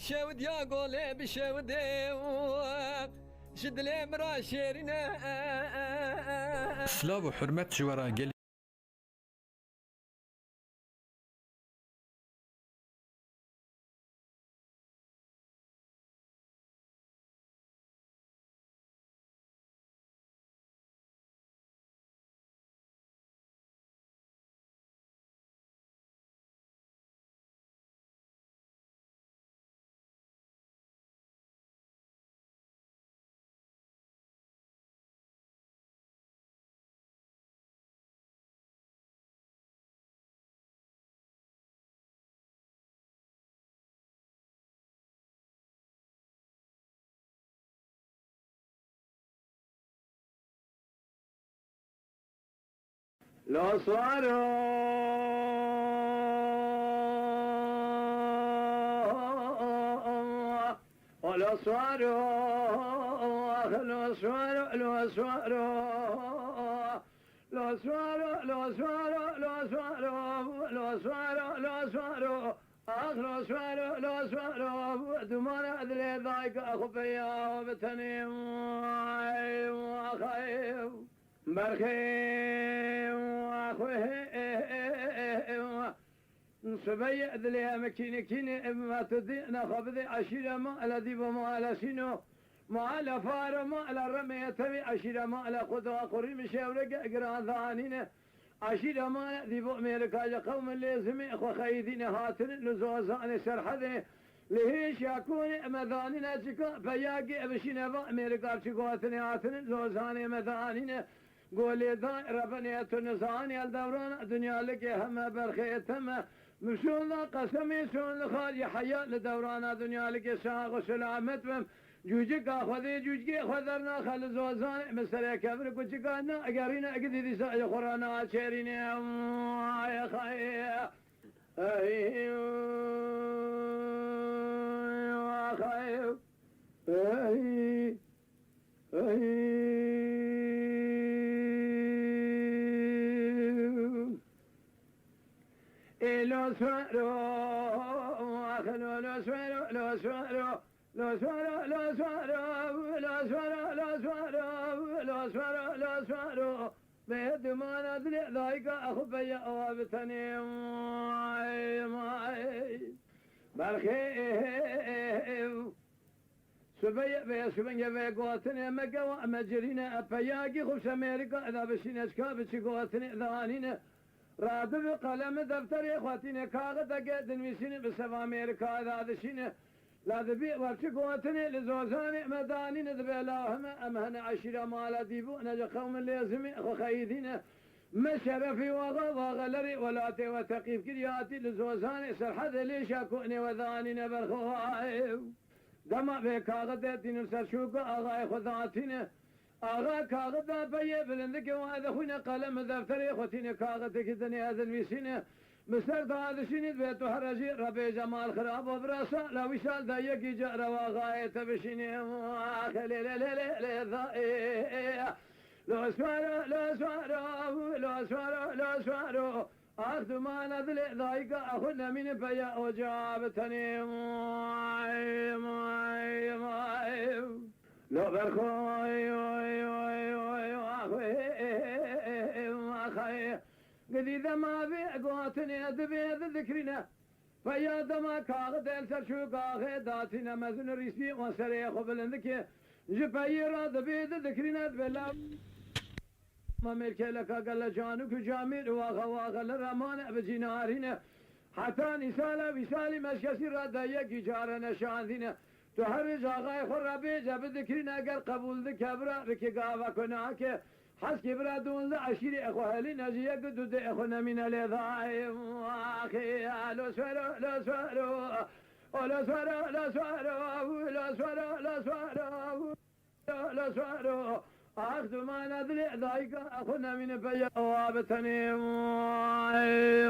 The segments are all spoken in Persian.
شود يا قولي بشودي شد لي مرا شيرنا سلاو وحرمت جوارا قل لو صاروا لو صاروا لو صاروا لو صاروا لو صاروا لو صاروا لو صاروا لو صاروا لو صاروا لو صاروا لو صاروا دمان أدري ذاك أخفيا وبتنيم وخيف برخي وأخوه سبي ذلي مكيني كيني ما تدينا خبذي عشيرة ما الذي وما على سينو ما على فار ما على رمية تبي عشيرة ما على خذوا قريم شاورق قران ثانين عشيرة ما ذي بأمريكا قوم اللي زمي أخو خيدين هاتن لزوزان سرحذي لهيش يكون مذانين تكو فياقي بشينا بأمريكا تكو هاتن زوزان مذانين قولي دائرة بنيت النزاني الدوران دنيا لك هم برخيتهم مشون قسمي شون خالي حياة لدوران دنيا لك ساق وسلامتهم جوجك أخذي جوجك أخذرنا خل زوزان مسألة كبر كتكانا أقرينا أقدي ساق خرانا شيرين يا خير يا خير لو سوارو أخلو لو سوارو لو سوارو لو سوارو لو سوارو لو سوارو لو سوارو لو سوارو لو سوارو بيد ما ندري ذاك أخبي وابتني ماي برخي سبيا بيا قوتني مجوا مجرينا أبياقي خش أمريكا إذا بشينا شكابتي قوتني ذانينا رادب قلم دفتر خواتين كاغذ قد نويسين بسبا أمريكا إذا دشين لا ذبي ورش قوتني لزوزان مدانين ذبي اللهم أمهن عشيرة مالا ديبو نجا قوم الليزمي أخو خيدين مشرفي وغلري ولاتي وتقيف كرياتي لزوزان سرحد ليش أكوني وذانين برخوائف دمع بكاغذ دين سرشوك أغاي خذاتين آغا كاغذ بيه بلندك وهذا خونا قلم دفتري خوتين كاغذ كدني هذا الميسين مستر هذا شنيد بيتو حرجي ربي جمال خراب وبراسا لا وشال دايك جاء رواغاية تبشيني خلي لا لا لا لا لا لو سوارو لو سوارو لو سوارو لو سوارو أخذ ما نذلي ذايك أخذنا من بيا وجابتني ماي ماي ماي لو برخوي أخي قد إذا ما في قواتني أدبي ذكرنا فيا دما كاغد السرشوق أخي داتنا مزن ريسي وسريخ بلندك جباي راد بيد ذكرنا بلا ما ملك لك قال جانك جامير واغا لرمان بجنارنا حتى نسالة وسالي مشكسي راد يكي جارنا شانذنا تحرج آغای خور را بیجا بذکرین اگر قبول ذکبرا رکی قاوا کنا که حس کبرا دون عشیری اخو هلی نجیه قدود اخو نمین لیضای آخی لو سوارو لو سوارو لو سوارو لو سوارو لو سوارو لو سوارو لو سوارو أخذ ما نذلي ذايك أخو نمين بيا وابتني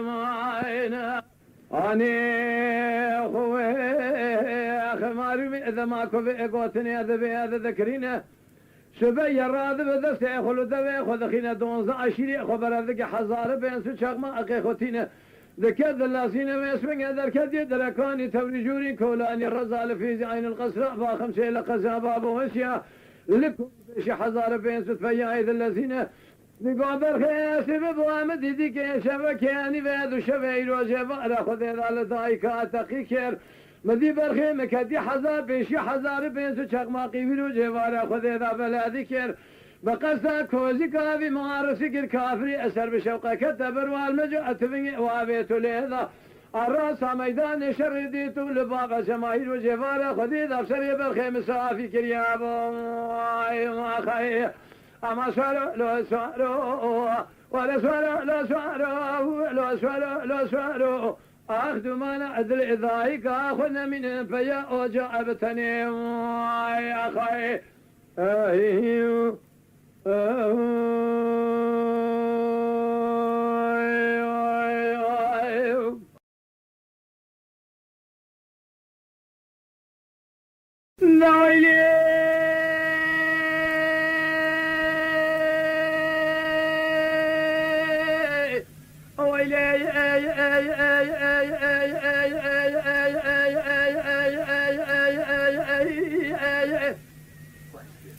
معينا أني أخوي أخي مارمي إذا ماكو بإقوتني هذا بهذا ذكرينه شبه راضي بدست خلو دوي خود خينا دونزا عشيري خو برادك حزار بينسو چقما اقي خوتينه ذكر اللاسين ويسمن هذا الكدي دركاني تورجوري كولاني الرزال في عين القصر باخم شيء لقزا باب وشيا لكم شي حزار بينسو تفيا ايد اللاسين نقابل خياسي ببوامد ديك شبكاني بهذا شبه روجه على خذ هذا دايكا تقيكر مدي برخي مكدي حزار بيشي حزار بينسو چقما قيبيرو جوارا خذ هذا بلا ذكر بقصة كوزي كافي مارسي كر كافري أسر بشوقة كتبر والمجا أتبني وابيتو لهذا الراس ميدان شرديتو لبابا جماهير وجوارا خذ هذا بسري برخي مسافي كريابو ما خي أما سوالو لو سوالو ولا سوالو لو سوالو لو سوالو لو سوالو أخذ ما نعدل إذايك أخذنا من فيا أوجع بتني يا أخي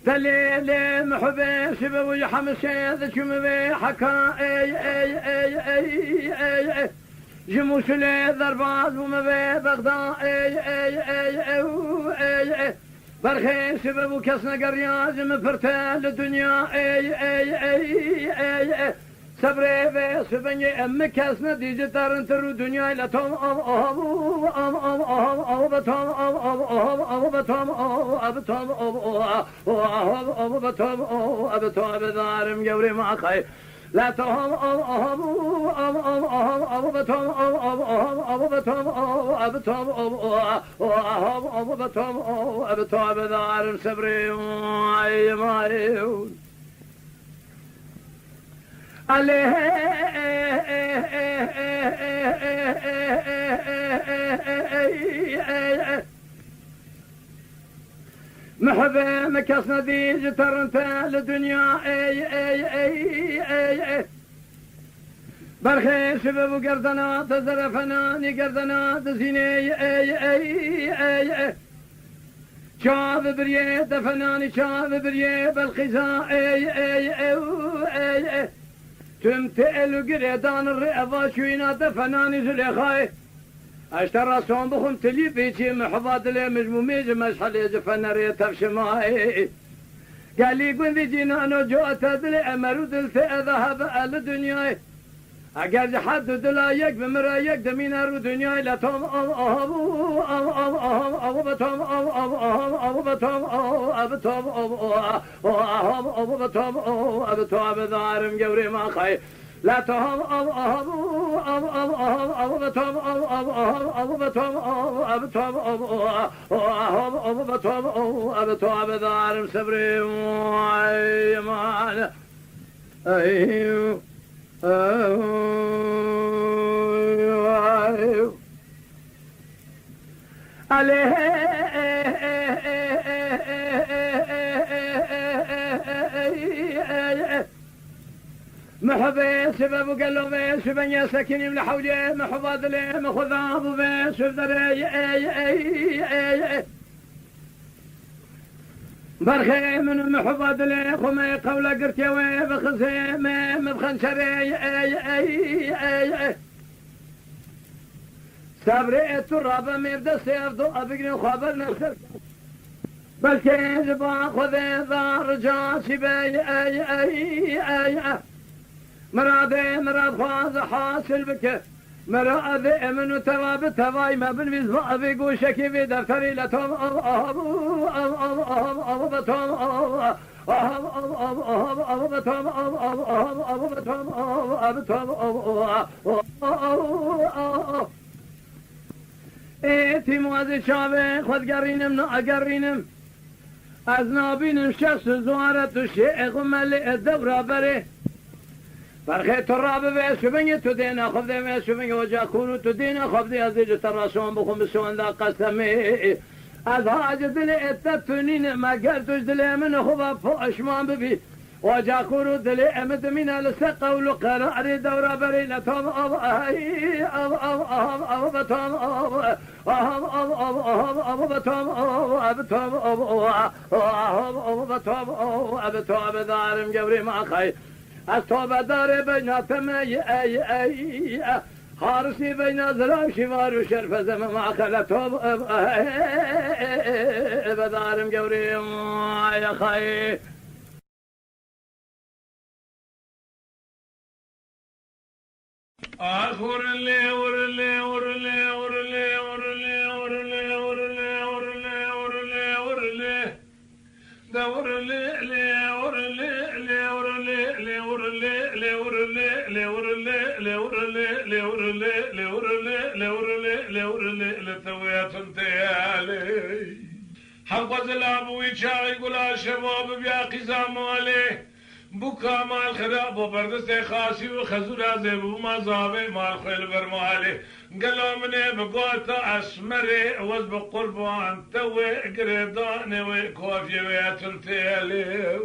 دليل محبي سبوي حمسي ذكم بي حكا جموس لي ضربات ومبي بغداد برخي سببو كسنا قرياز مفرتال الدنيا صبري بي سبني أم كسنا ديجي ترنترو دنيا لتوم أبتوم بدارم جوري ما خي لا تهم أبتوم بدارم صبري ما عليه محبة مكسنا دي ترنتا للدنيا برخي سبب قردنا تزرفنا نقردنا تزيني شاف بريه دفناني شاف بريه بالخزاء تمتئل قريدان الرئضة شوينا دفناني زليخاي اشترى صوم بخم تلي بيتي محفظ لي مجمومي جمشحل يجفن ريت بشماي قال لي قل ذي جنانو جو تدلي امرو دلت اذهب على الدنيا اقل حد دلايك بمرايك دمين ارو دنيا لا توم ابو بتوم ابو بتوم ابو توم ابو بتوم ابو توم دارم جوري ما خي لا تهم ابو بتوم ابو بتوم ابو توم ابو بتوم ابو توم دارم صبري ما ايوه عليه محبي سبب قلبي سبني سكني من حولي محفظ لي مخذاب بي سبدري برخي من محفظ لي خمي قولة قرتي وبخزي مبخنشري صبري التراب مبدا سيفضو ابقني خبر نفسك بل كيف اخذ ذا رجاسي بي مراد خواز حاصل بك مراد من تراب تواي ما بنفيز ضعفي قوشكي في دفتري لتوم ايتي موازي شابي خود قرينم نقرينم از نابينم شخص زوارت الشيخ ملئ الدورة بري برخي تراب بيس شبني تدينا خفضي بيس شبني وجا كونو تدينا خفضي ازيج تراسون بخم بسوان ذا قسمي از حاج دل اتتونین مگر توش دل من خوبا پشمان ببی وجا خورو دل امد من السقه ولو قرار دورا برينا توم اب اب اب اب اب بتوم اب اب اب اب اب بتوم اب بتوم اب بتوم اب بتوم دارم جبري ما خي التوبه دار بيناتهم اي حارسي بين زلام شمار وشرف زم ما خلتهم بدارم جبري يا خي ورلي ورلي ورلي ورلي ورلي ورلي ورلي ورلي ورلي ورلي ده ورلي لي ورلي لي ورلي لي ورلي لي ورلي لي ورلي لي ورلي لي ورلي لي ورلي لي ورلي لي ورلي لتويات انتيالي حق زلاب ويشاغي يقول شباب بياقي زامالي بوكا مال خراب وبردست خاصي وخزورا زبو ما زابي مال خيل برمالي قالوا مني بقوتا اسمري وز بقربان توي قريداني وكوفي وياتنتيالي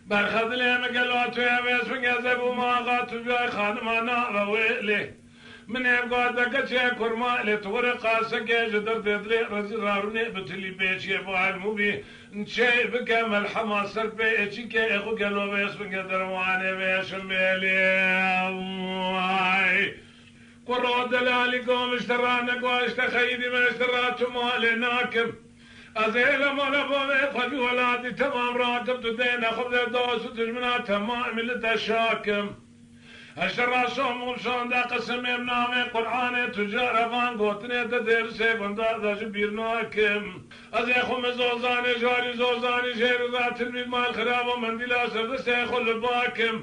برخد لي مقالوا توي بيس فنقا زبو ما غاتو بياي خانمانا وويلي من يبقى دقشي كرمالي تورقا سقي جدر ديدلي رزي راروني بتلي بيشي ابو علموبي نشي بكامل حماس بيشي كي اخو قالوا بيس بنقدر واني بيشم بيلي قرو دلالي قوم اشترانا قو اشتخيدي ما اشتراتو مالي ناكم ازيلا مالا بابي خبي ولادي تمام راتب تدين خبز دوس وتجمنا تمام اللي تشاكم اشترى صوم وصون دا قسم بنامي قرآن تجار فان قوتني تدير سيفن دا جبير ناكم ازيخو مزوزاني جاري زوزاني شير ذات الميد مال خراب ومندلا سرد سيخو لباكم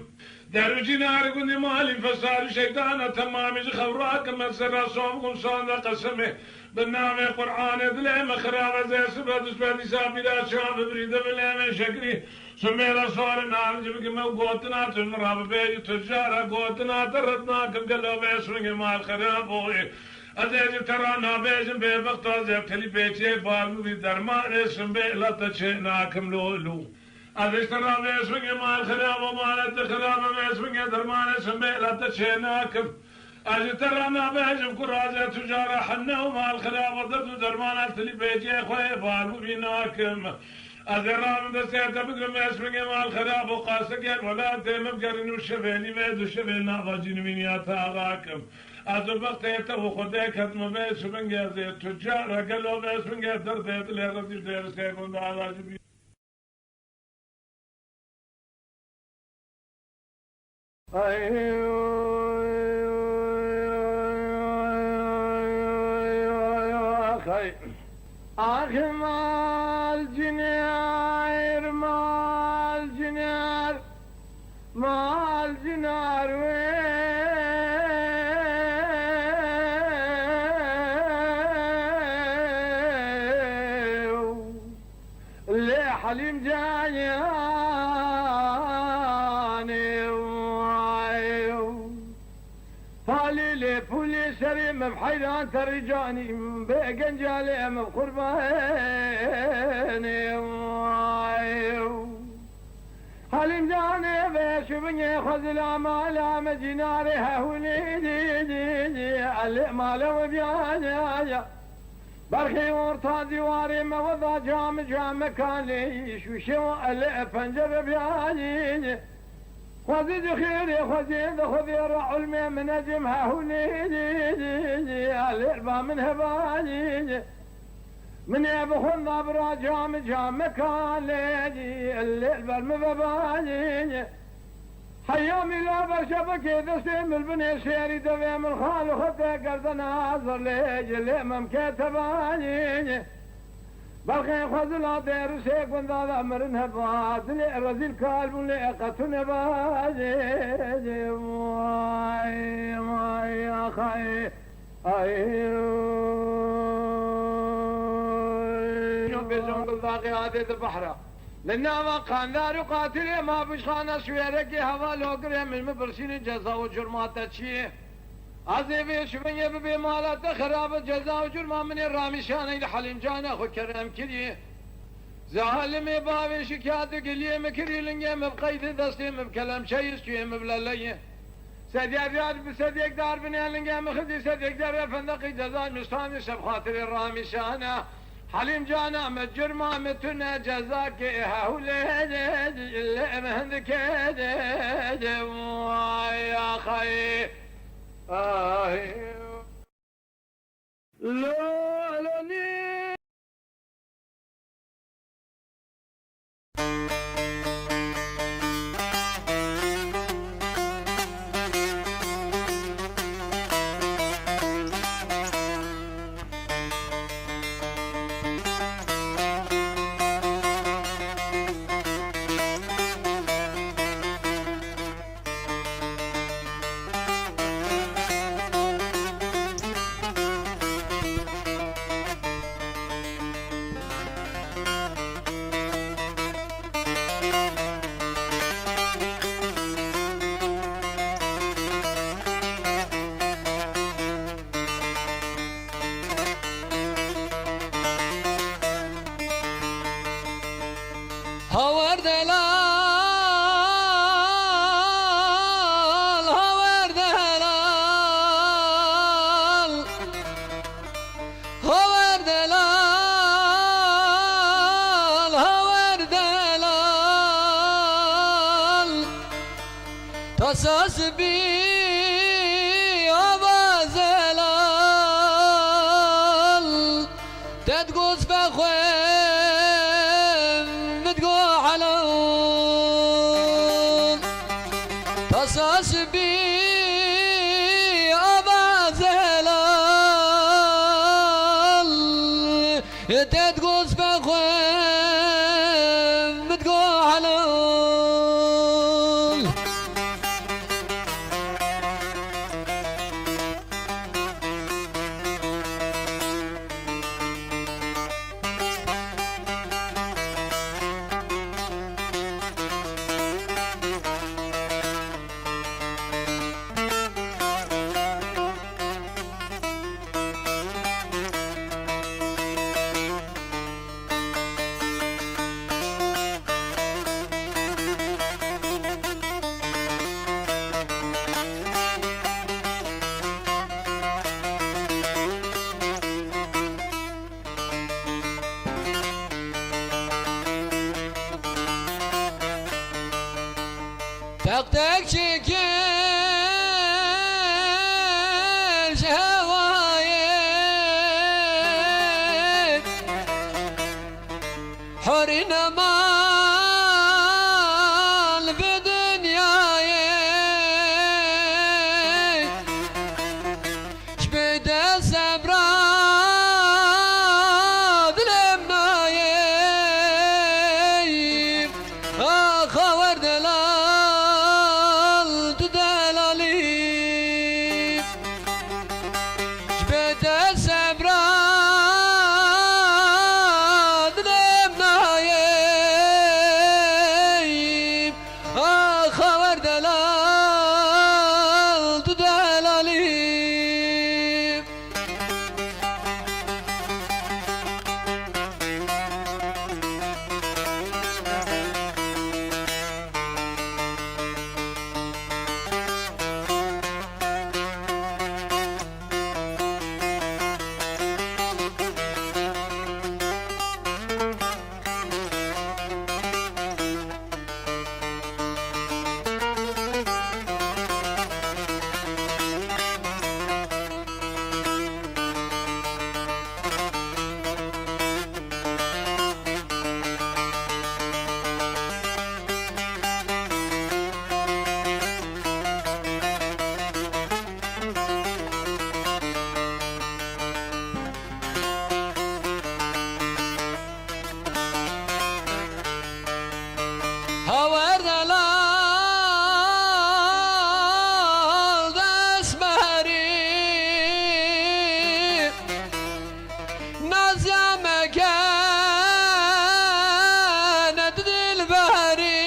دروجي نار قندي مالي فسار شيطانا تمامي خبراكم اشترى صوم وصون دا قسمي بنامي قرآن دليم خراب زي سبت سبت سابي دا شاب بريد بليم شكري سميلا صار نار جبك مو قوتنا تنراب بيجي تجارة قوتنا تردنا كم قلو بيسرنج مال خرابوي أزيج ترانا بيجن بيبقت أزيب تلي بيجي بالمو دي درمان اسم بيلا تشينا كم لولو أزيج ترانا بيسرنج مال خرابو مالت خرابو بيسرنج درمان اسم بيلا تشينا كم أزيج ترانا بيجن كرازي تجارة حنا ومال خرابو دردو درمان تلي بيجي خوي بالمو بيناكم أذرام دسيت بدرم اسمك مال خراب وقاسك ولا تم بقرن وشفيني ميد وشفينا ضاجين من ياتاغاكم أذر بقيت وخديك هدم بيس من جازي التجار قالوا بيس من جازر ديت لي رزيل دير سيكون على جبي آخ مال جنار مال جنار مال جنار اللي حليم جاني فالي فولي سريم بحيران ترجاني بقنجالي بقرباني حليم جاني بشبني خذ الأمال مجناري هوني دي دي دي الإمال وبياني برخي ورطا ديواري موضع جام كاني شوشو الفنجر بياني خذي خيري خذي رع المي من نجمها هوني دي دي دي الإربا من هباني من يبخن ضبرا جام كاني دي الإربا المباني حيامي لا برشبك دسم البني سيري دوي من خال خطي قرد ناظر لي ممكتباني بلخي خذلا دير سيك من ذا أمر نبات لي رزيل كالب لي قتل بازي ماي يا خي يوم بجنب الباقي هذه البحرة لنا ما كان دار قاتل ما بشخان سويرك هوا لوقر من مبرسين جزا وجرمات تشي عزيبي شبيه ببي مالات خراب جزاء وجرم من الرامي شاني لحليم جانا خو كرم كلي زعلمي بابي شكات قلي مكري لنجي مبقيت دستي مبكلم شيء شوي مبللي سديك دار بسديك دار بني لنجي مخدي سديك دار فندقي جزاء مستاني سب خاطر الرامي شانا حليم جانا متجرما متنا جزاك هولد اللي مهندك يا خي لولني هاور دلال هاور دلال هاور دلال هاور دلال تصاص بي أبازلال تدقص بخوي تصاص بي أبازلال تدقص بخوين متقو علول تقدك شكل شهوايك حورنا مال بدنيايك شبيد السبراد لمنايك خور دلال دلالي شبيد السبراد لمنايك خور دلال دلالي هاور دلال دست بری نازم كانت دل بری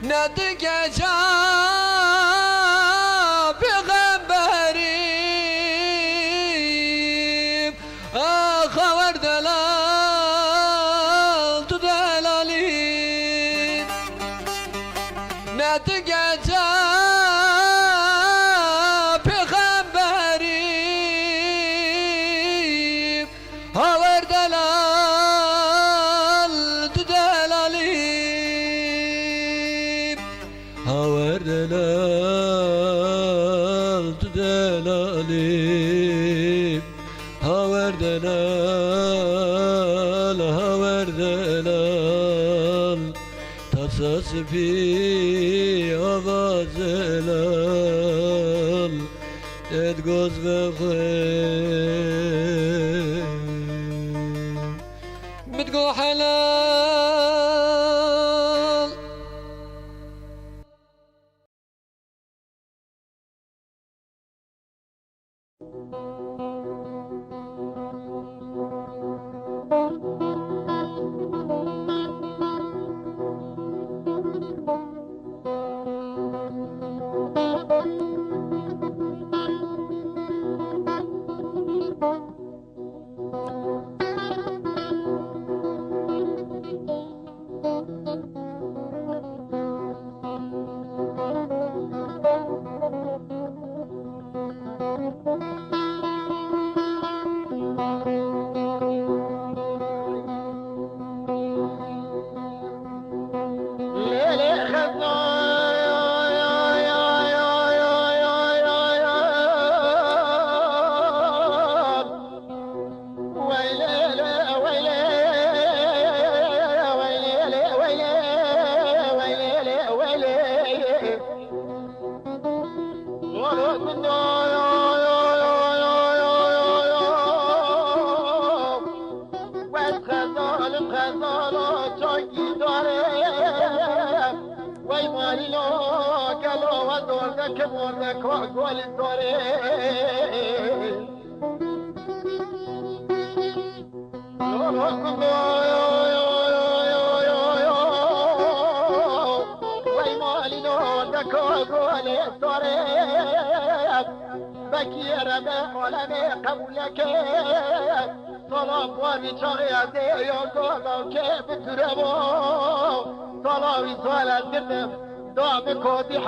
ندق جان تقعتا بخبري هاور دلال دلالي هاور دلال دلالي هاور دلال هاور دلال تصاص في آوازلال ادگوز بخواه بتقو حلال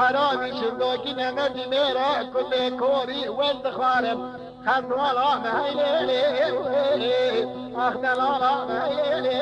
حرامي شلوكي نمدي ميرا كل كوري وانتخارم خذ ولا مهيلي اخذ ولا مهيلي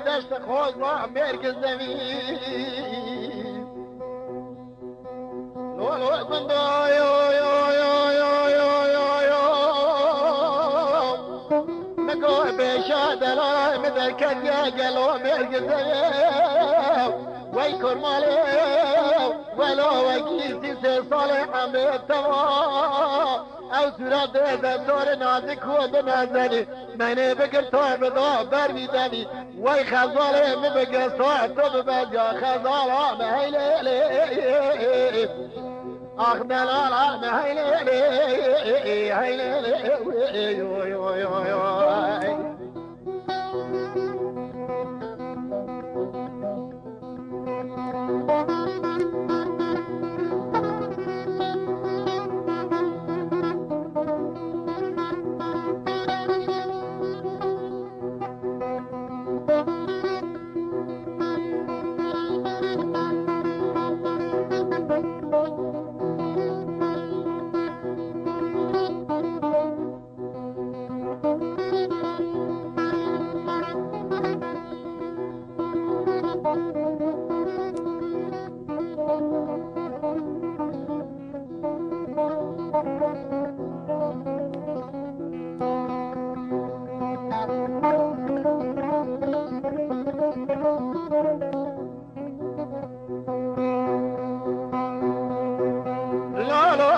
دشت خوز و مرکز زمین لولو بندو نگو بشا دلال مدر کدیا گلو مرکز زمین وی کرمالی ولو وکیسی سے صالح حمد توا او صورت دستور نازک و بنازنی منی بگر تو بدا بر میدنی وی خزاله می بگر ساعت تو ببجا خزاله مهیلی آخ دلاله مهیلی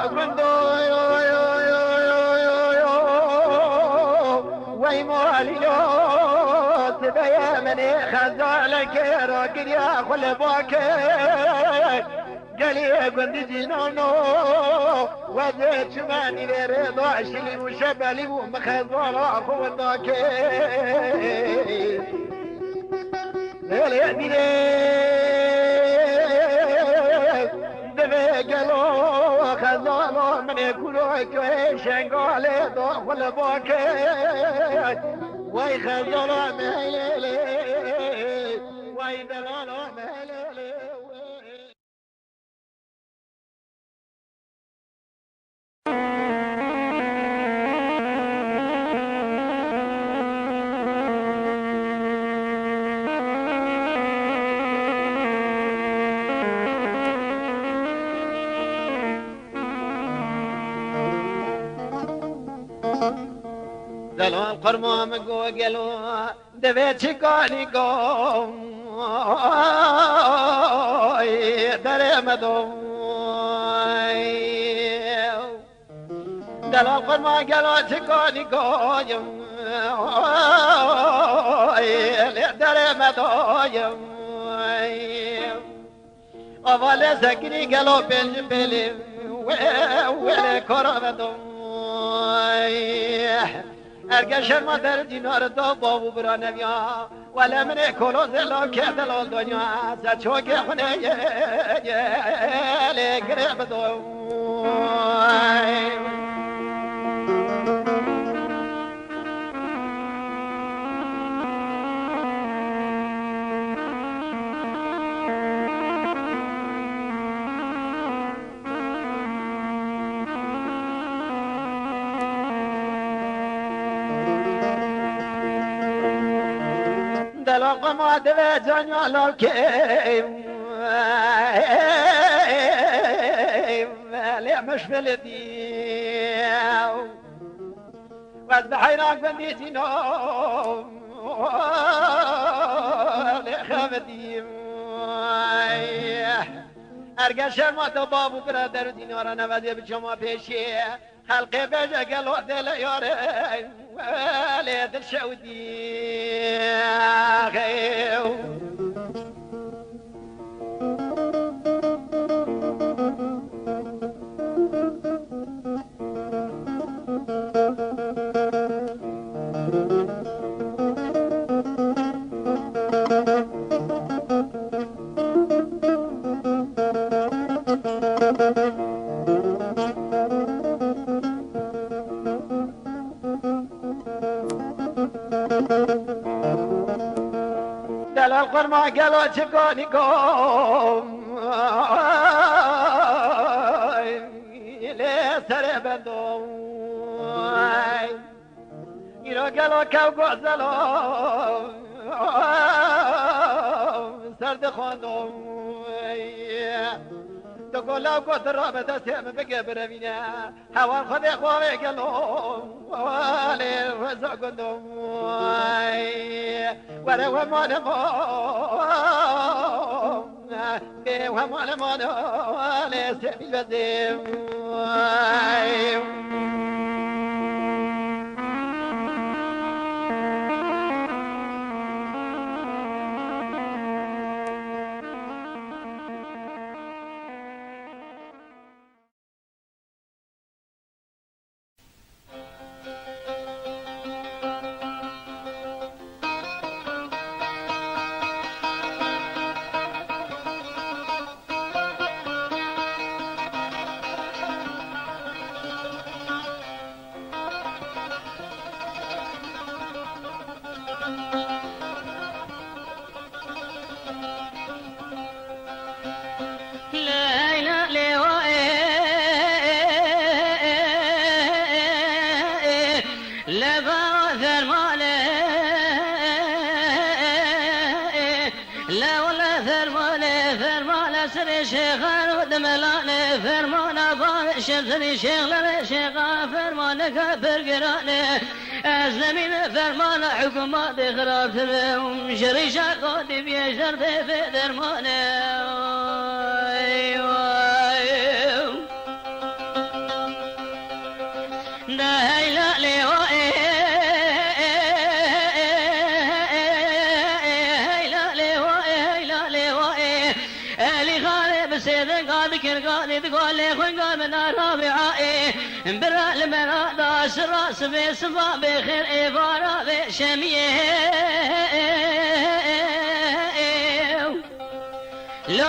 قندو وي ماليو تبيا مني خزالك راكد يا خلباك قالي قندي جنانو وزيت شماني لرضا شلي وشبالي ومخزالا خوداك ليلي أديني قالو خزالو من يكونو شنقالي داخل باكي واي خزالو مهليلي واي دلالو مهليلي دلوان قرمام گو گلو دوی چکانی گو در مدو دلوان قرمام گلو چکانی گو در مدو اول سکنی گلو پنج پلی ولی کرامدو ارگشر ما در دینار دا بابو برانویا ولی من کلو زلا که دلال دنیا سچوک خونه یه گرب دو دلق ما دوی جانیا لوکی ولی مشفل دیو وز بحیراک بندیتی نو ولی خب دیو ارگه شرما تو بابو برادر دینارا نوزه بچما پیشی حلقه بجه گلو دل یاره ولی دل شودی دلال قرما قالوا چکانی کم لی سر بندو ایرو قالوا کو گوزلو سرد خواندو تو گلاو گوت رابطه سیم بگه بروینه هوان خود خواهی گلو ولی رزا گندو وره و مانمو به و مانمو ولی سیمی بزیم شمسني شيخ لنا شيخا فرمانك برقراني أزمين فرمان حكومات خراب تبهم شريشا قادم يشرد في درماني نهيلا لي تقول لي خويا من الرابعة برا المرا داس راس بسبا بخير إبارة بشمية لو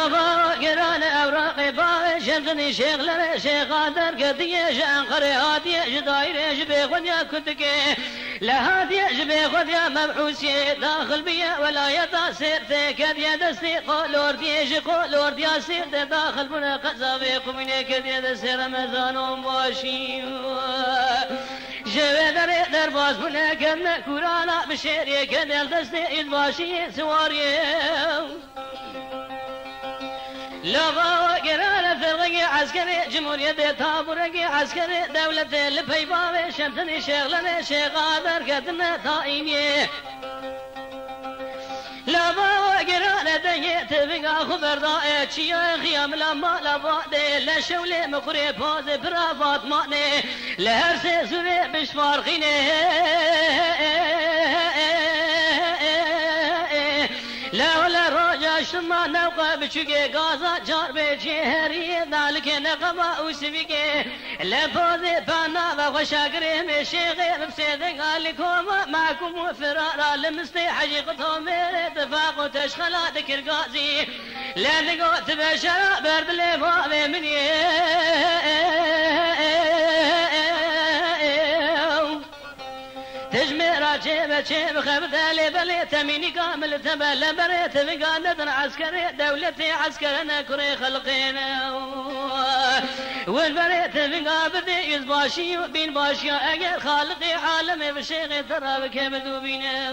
قران أوراق باغ شمسني شيخ لنا شيخ قادر قدية شانقري هادية جداير جبي خديا كنتكي لهادية جبي خديا مبعوسي داخل بيا ولا يدا سيرتي كديا دستي قولور ديش قولور ديا سيرتي داخل بنا قصابي قميني كديا دستي رمضان ومباشي جوه در باز بنا كدنا كورانا بشيري كديا دستي الباشي سواري لغا قرار فرقي عسكري جمهورية تابورقي عسكري دولة البيباوي شمسني شغلني شيخ قادر قدنا طائني لغا قرار ديت بقى خبر ضائع شيا خيام لما لبادي لشولي مقري بوزي برافات ماني لهرسي سوري بشفارقيني لا ولا روجا شما نوقع بشوكي غازا جار بجهري ذلك نقبا وسبيكي لفوزي بانا وشاكري مشيغي بسيدي قال لكم معكم وفرارا لمستي حقيقتهم اتفاق وتشخلا ذكر غازي لانقو تبشرا برد اللي فاضي مني تجميرا جيب خبت لي بلي تميني كامل تبل بريت بقى ندر عسكري دولتي عسكرنا كري خلقينا والبريت بقى بدي يزباشي وبين باشيا اجر خالقي عالمي بشيغي ترى بكبدو بينا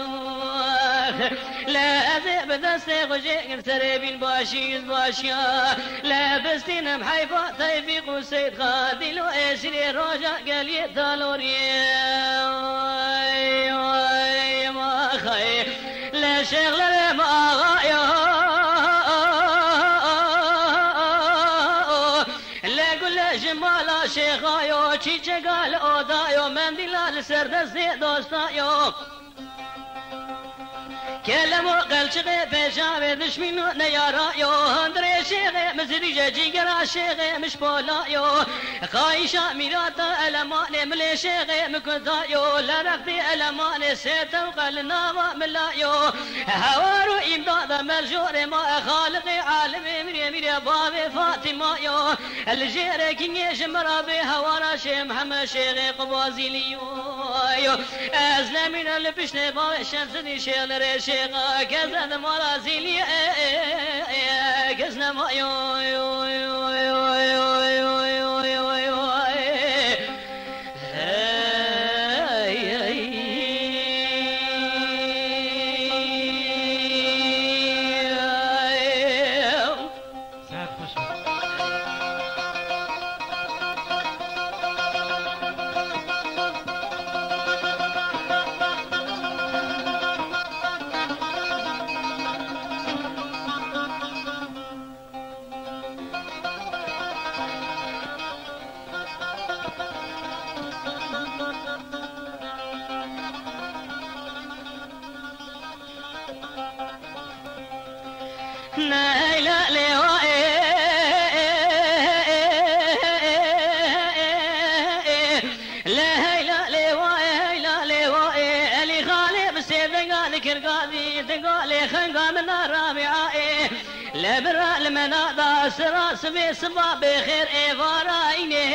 لا اذيب دستي غجي تري بين باشي يزباشيا لا بستين محيفا تيفيق وسيد خادي لو اسري روجا قال يتالوري ما خي لا شغل ما غايا لا قل جمال شيخايو تشي قال اودايو من دلال سردسي دوستايو كلمو قل شغي بجاوي دشمينو نيارايو هندري شيغي مزريجة جيقرا شيغي مش بولايو خايشة ميراتا ألماني ملي شيغي مكوتايو لرقتي ألماني سيتا وقل ناوا ملايو هوارو إمدادا مرجوري ما خالقي عالمي مري بابي فاطمايو الجيري كينيش مرابي هوارا شي محمد شيغي قبازيليو أزنا من البشني باوي شمسني شيغ ريشي كذا مرازيلي كذا ما يو يو يو يو يو يو يو يو لبرا المناضة سراس بسبا بخير إفاريني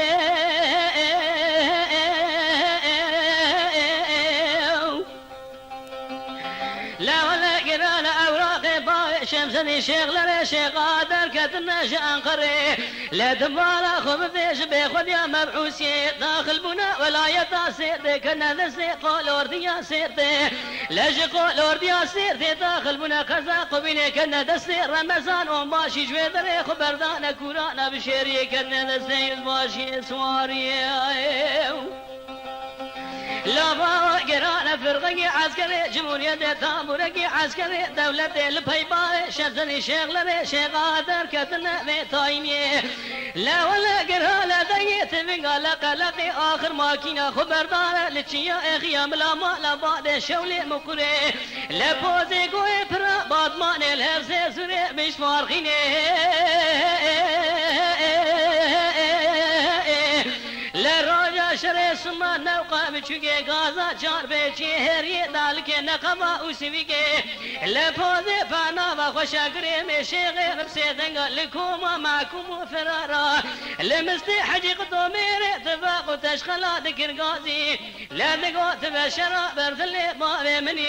لا ولا قران أوراق باوي شمسني شغل شيخ قادر كتنا شانقري لا دبارا خبثيش بيخد يا مبعوسي داخل بنا ولا يتا سيرتي كنا ذسي قولور ديا سيرتي لاجي قولور ديا سيرتي داخل بنا قزا قبيني كنا دسي رمزان ومباشي جوي دري خبردانا كورانا بشيري كنا دسي الباشي سواري لا باو قرانا فرقي عسكري جمهورية تابورقي عسكري دولة البيباوي شمسني شغلة شيخ قادر كتنا بيتايني لا ولا قرانا ديت قال قلقي آخر ماكينة خبردار لتشيا اخيام لا ما لا بعد شولي مكري لبوزي قوي فرا بعد ما نلهر سيسوري مش فارخيني لراجا شري سما نوقا بچوكي غازا چار بيچي هري دالك نقما وسويكي لبوزي فانا وخوشا قريمي شيغي برسيدنغا لكوما معكم فرارا لمستي حجيق دوميري تفاق وتشخلا ذكر غازي لا دقو تبشرا برثلي بابي مني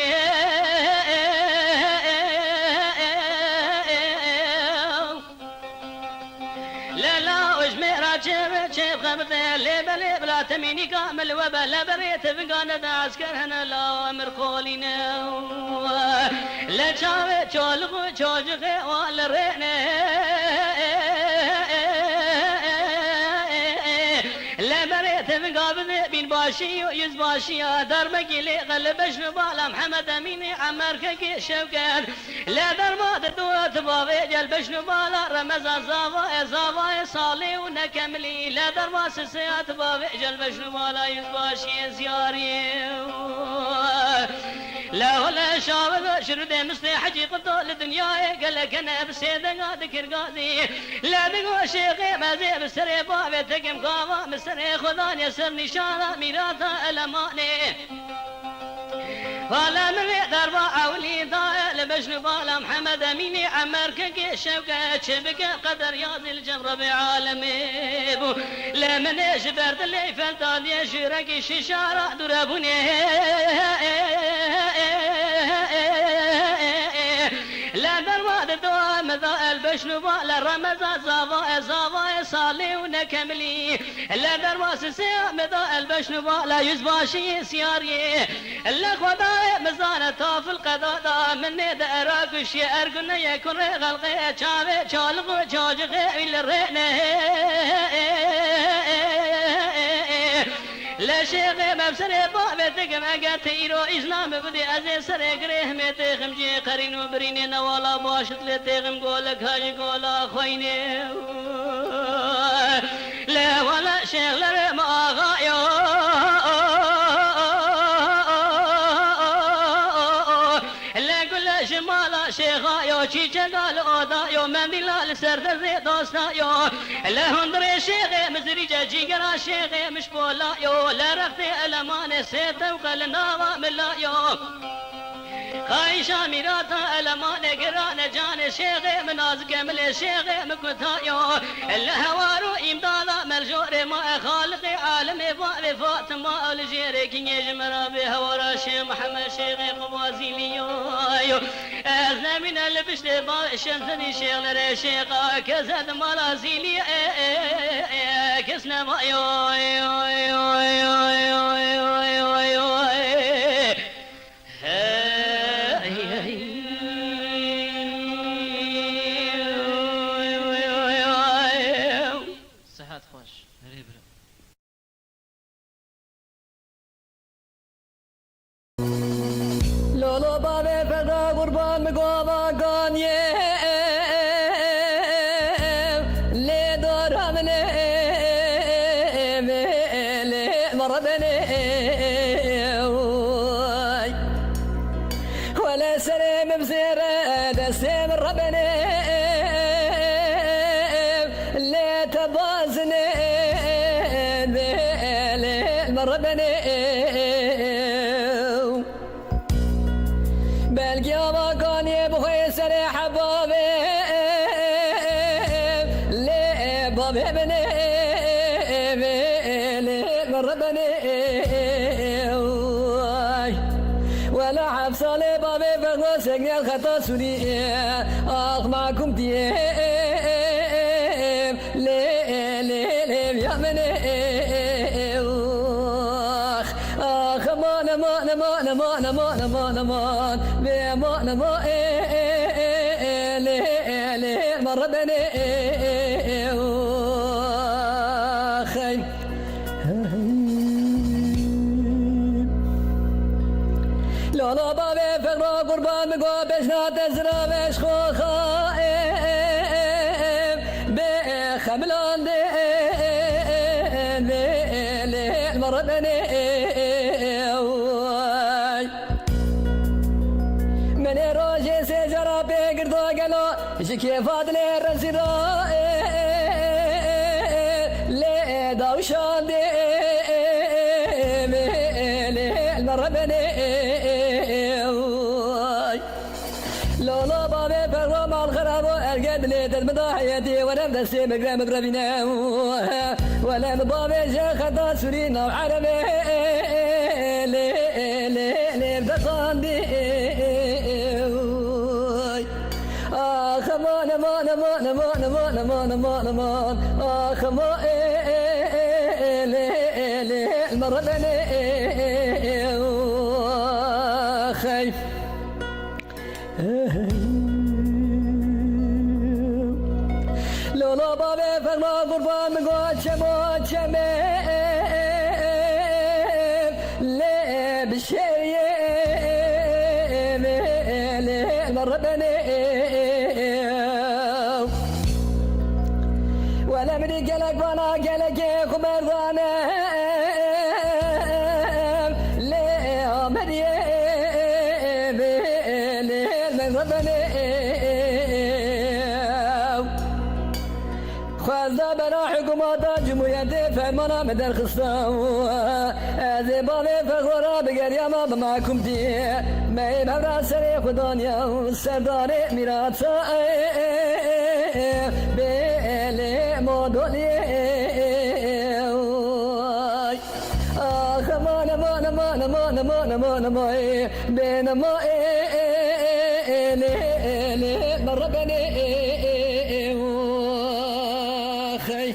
شيب خمسة ليبلي بلا تميني كامل وبلا بريت فقانا دا عسكر هنا لا امر خولينا لا شاوي شولغو شوجغي والرينا لا بريت فقابل بين باشي ويز باشي دار مقيلي غلبش بالا محمد اميني عمر كي شوكان لا دار ما دوت بابي جلبش بالا رمزان زافا صالي ونكملي لا دار ما سيات بابي جلبش بالا يز باشي زياري لا ولا شاوذ شرد مستي حقيقة الدنيا قال لك انا بسيدنا ذكر قاضي لا دقو شيخي ما زي بسري بابي تقم قاضي مسري خذان يسر نشانه ميراثه الماني فلا من دربا اولي ضايل بشن بالا محمد اميني عمر كي شوكه شبك قدر ياض الجمر بعالمي لا من جبرت اللي فلتان يشرك ششاره دربوني لا دربا دوام ذا البشن بالا رمزان زافا صالي ونكملي لا دربا سيام ذا البشن بالا يزباشي سياري لا خدا مزانة طاف القضاء من دأراك وشي أرقنا يكون غلقي شابي شالغو شاجغي الرئنة لا شيخ مبسري بابي تقم أقاتيرو إسلام بدي أزي سري قريه ميتي خمجي قرينو بريني نوالا باشت لتيغم قولك هاي قولا خويني لا ولا شيخ لرم آغايو شمالا شيخا يو چيچا قال اودا يو مندلا لسرد زي دوستا يو لهندري شيخي مزريجا جيگرا شيخي مش بولا يو لرختي المان سيتا وقلنا وملا يو خايشا ميراتا المان قران جان شيخي مناز قمل شيخي مكتا يو الهوارو امدادا ملجور ما خالقي عالمي فاوي فاطمة الجيري كي جمرا بهورا شيخ محمد شيخي قوازي ليو أزنا من البشت شمسني شيخ لري شيخا كزد مرازيلي كسنا ما صحات خوش لولو بابي فدا قربان مقوضا قانيه لي دور همني لي مرضني ولا سليم بزيرة دستي من ربني لي تبازني لي مرضني بالقيامة كان يبغي سري حبابي لي بابي بني لي مربني ولا حبس لي بابي بغو سجن الخطا سوري اخ معكم دي لي لي يا مني اخ مان مان مان مان مان مان مان بمان ما لي مربني خي لا بابي فقرا قربان مقوا بشنا تزرا بش خوخا بخملان دي المرة بني من روجي سجرا بقردو قالو شكي فاضلي رزيرا لي داوشان دي المرة بني لولا بابي فروا مع الخراب القد لي تلمضى حياتي وانا بدسي مقربينا ولا بابي جا خطا سورينا وعربي لي بدقان دي خمان مان مان مان مان مان مان مان خمان المرة بني خايف لولا بابي فما قربان مقود شموت شميم ليه بالشيم المرة بني ولا مني قلق وانا قلق خمر ظانم ليه مريم المرة بني خذا بنا حكومات جمهورية فهمنا مدر خصاو هذه بالي فخورا بقريا ما بمعكم دي ما يبهم راسري خدانيا وسرداني ميراتا بيلي مودولي خمان مان مان مان مان مان ماي بين ماي مرة بني خي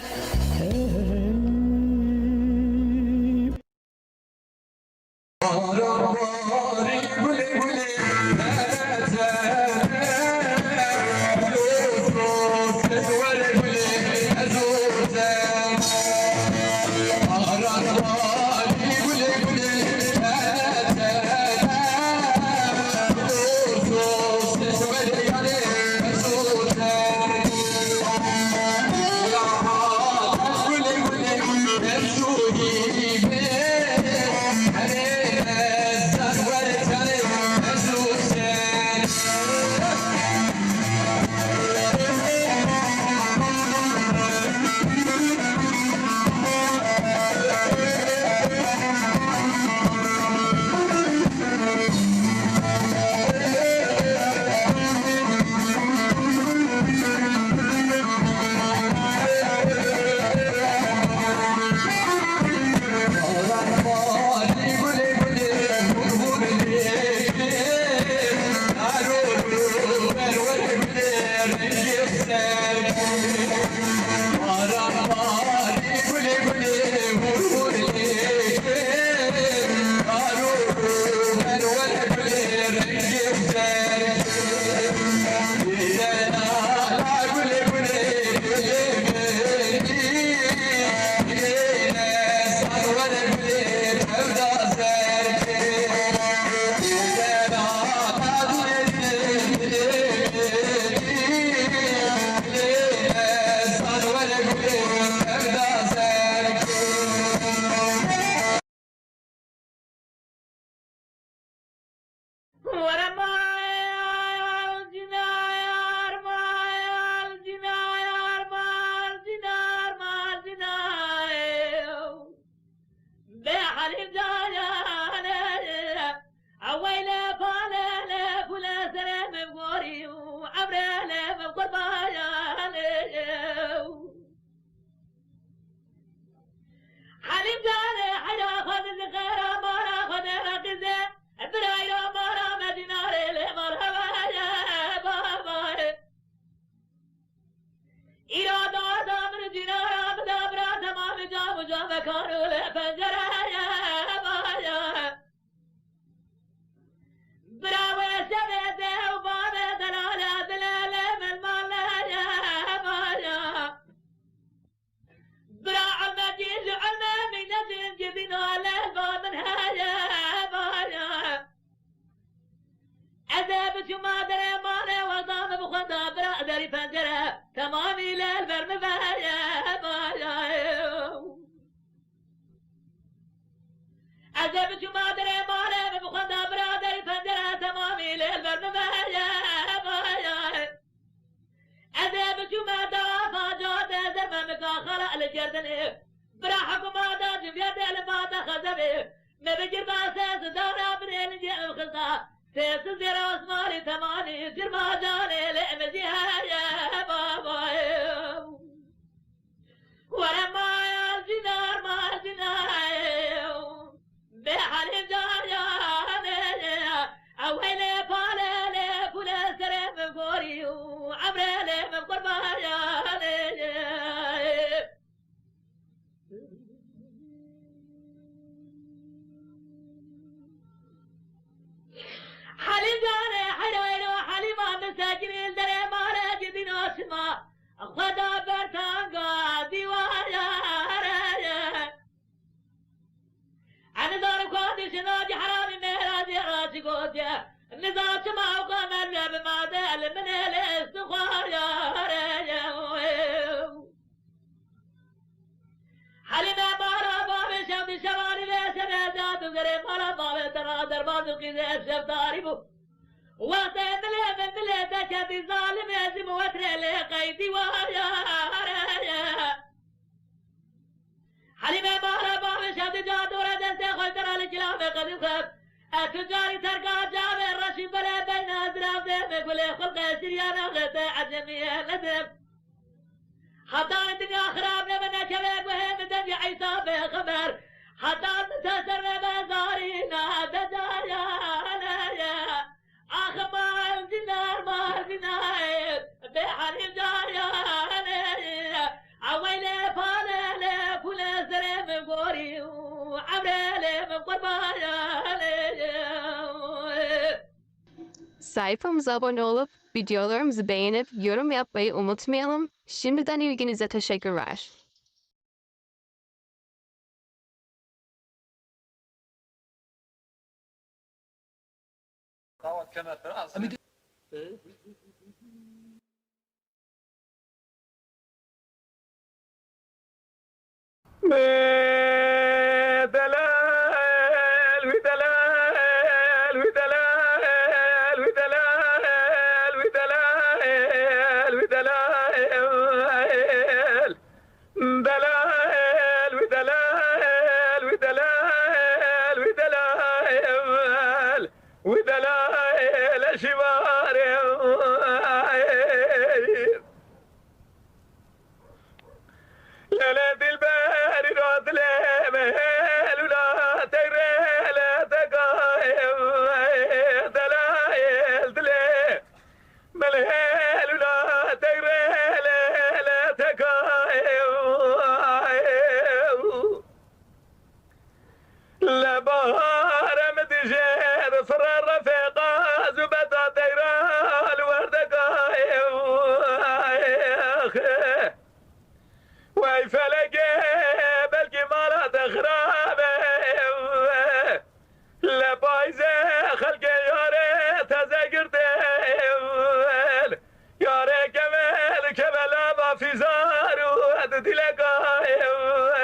عذاب شو ما دري ماله بخدا برادري فندرة تمامي للبرنامج عذاب شو ما دافع جود زمامك خلق الجردن براحكم ما دا جبيد لما خزبه ما بجر باساس دورا برين جاء الخلطة سيس زيرا اسماري ثماني جر ما جاني لأمزيها يا بابا ورما يا زنار ما زنار بحالي جاياني اويلي فالي كل سرم غوري وعمري من قرباني حالي جاني حلوينو حالي ما مساكنين دري مارا جدين اسما خدا برتانقا ديوايا أنا دار قادي شناجي حرامي مهراجي راسي قوتيا نظام سماو قامر رب ما دال من الاستخار يا حليمة مارا بابي شمد شواري ليس نزاد وزري مارا بابي ترادر بازو قيزي افشف داربو وقت ملي من ملي دكتي ظالم يزم وتري لي قيدي ويا حليمة مارا بابي شمد جادورة دستي خلتر الكلام قد خف التجاري ترقى جامع الرشيد بلا بين أزراف دم قولي خلق سريانا غطاء عجمية ندم حتى الدنيا خرابنا من كبير وهم الدنيا عيسى خبر حتى تسر بزارينا تجايا آخ ما الزنار ما الزنار بحريم جايا عويلي فالي كل سرم قوري وعمري من قربايا Sayfamıza abone olup videolarımızı beğenip yorum yapmayı unutmayalım. Şimdiden ilginize teşekkürler. دلال ودلال ودلال ودلال ودلال ودلال دلال ودلال ودلال ودلال ودلال شوار لا دلبال راد لمهل ولا تيري لا تقايم دلايل دلي ملهل ولا تيري لا تقايم لا بهار مدجير صر الرفيقة زبدة تيري الورد قايم واي فلقي بلقي مرض خرابه لا بايزه خلقي ياري تزقرت ياري كمل كمل ما في زار ودي لقايم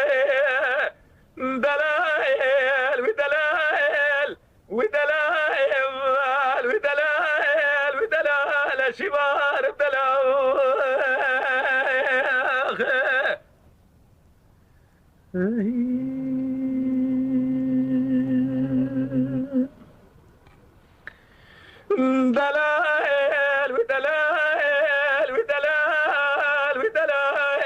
دلايل ودلايل ودلايل ودلايل ودلايل شبار بدلاو دلال ودلال ودلال ودلال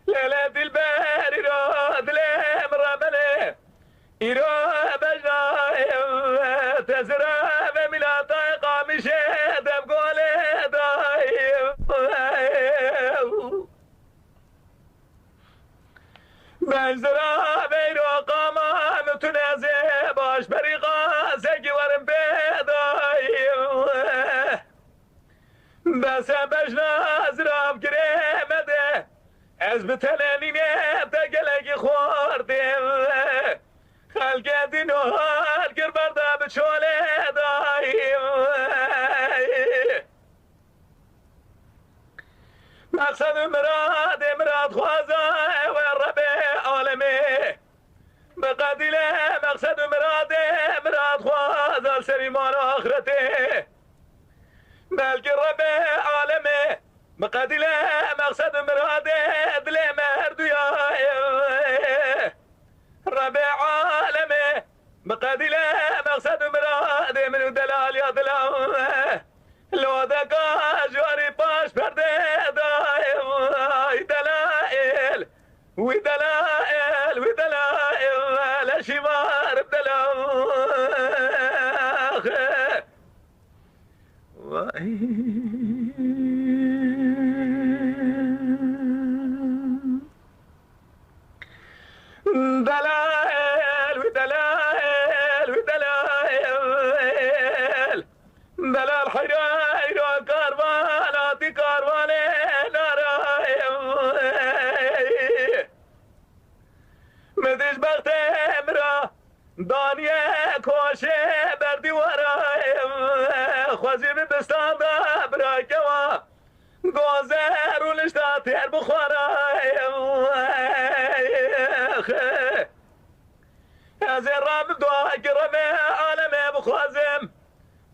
ليلة الباري راد لهم رمله يروح بجنايم تزرع بملا طاقة مشيت بقولي دايم بجزرا بيرو قاما متنازع باش بريقا سيكي ورم بيضايم بس بجنا زراب كريمة از بتلانيني تقلقي خوردم خلقي دينوهار كربردا بشولي دايم مقصد مراد خوازا والربي عالمي مقادي لا مقصد مراد دلي مردويا ربع عالمي مقادي لا مقصد مراد من دلال يا دلال لو دقا جواري باش برده دايم دلائل ودلائل ودلائل شمار دلائل ودلائل ودلائل دلال حراير كارواناتي كارواني نارايم مدش بخت امرا دانية كوشي بردي ورايم خوزي بستان دا براكوا گوزر و لشتا تیر بخورایم از این رب دعا که رب عالمه بخوازم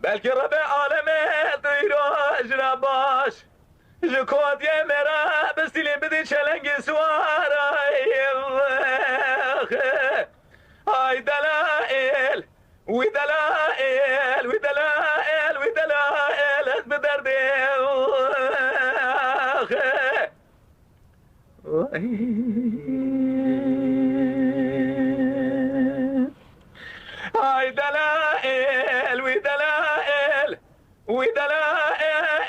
بلکه رب عالمه دیروش رباش جکوت یه مرا بستیلی بدی چلنگی سوارایم ای دلائل وی دلائل وی دلائل وی دلائل از بدردیم ای دلائل وی دلائل وی دلائل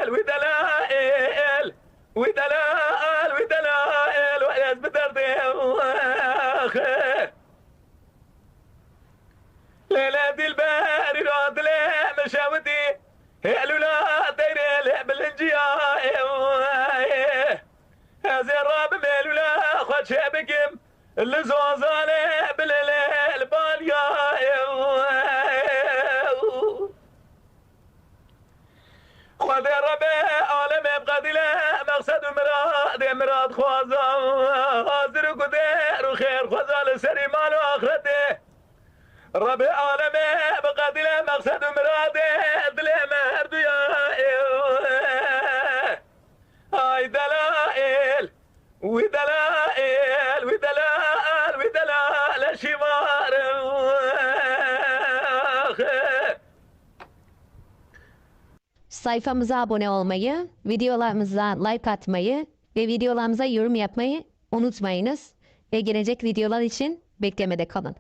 وی دلائل وی دلائل وی دلائل از بدردیم ليلة دي الباري راد لي مشاودي هلولا دايري لي بالنجيا هذي الراب ميلولا خد شابكم اللي زوزالي بالليل باليا خد الراب عالم بغادي لا مقصد مراد خوازا حاضر قدير وخير خوازا لسري مال واخرته رب عالمي بقاتل مقصد مرادي دلي مردويا اي دلائل ودلائل ودلائل ودلائل شمار Sayfamıza abone olmayı, videolarımıza like atmayı ve videolarımıza yorum yapmayı unutmayınız. Ve gelecek videolar için beklemede kalın.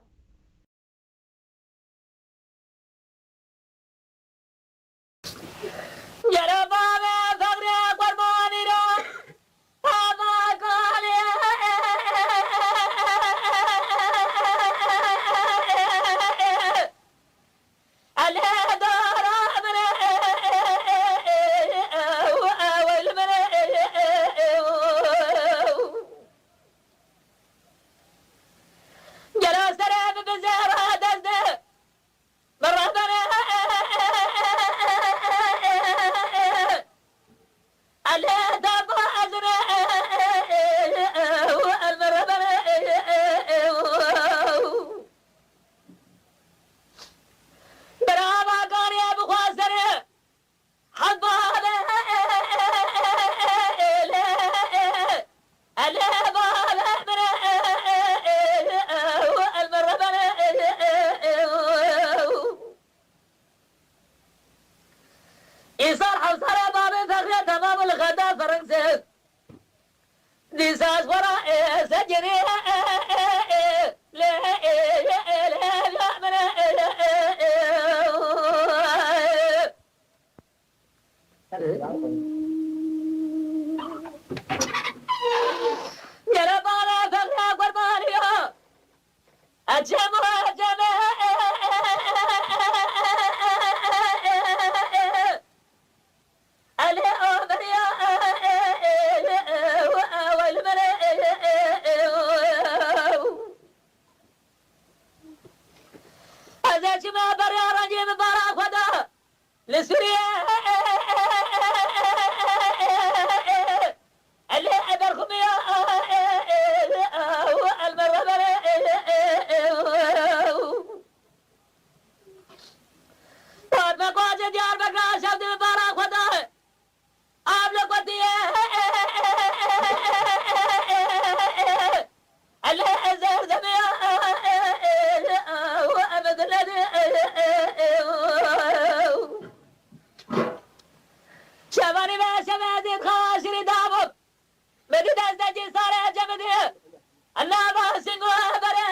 دي أنا باسق وبرا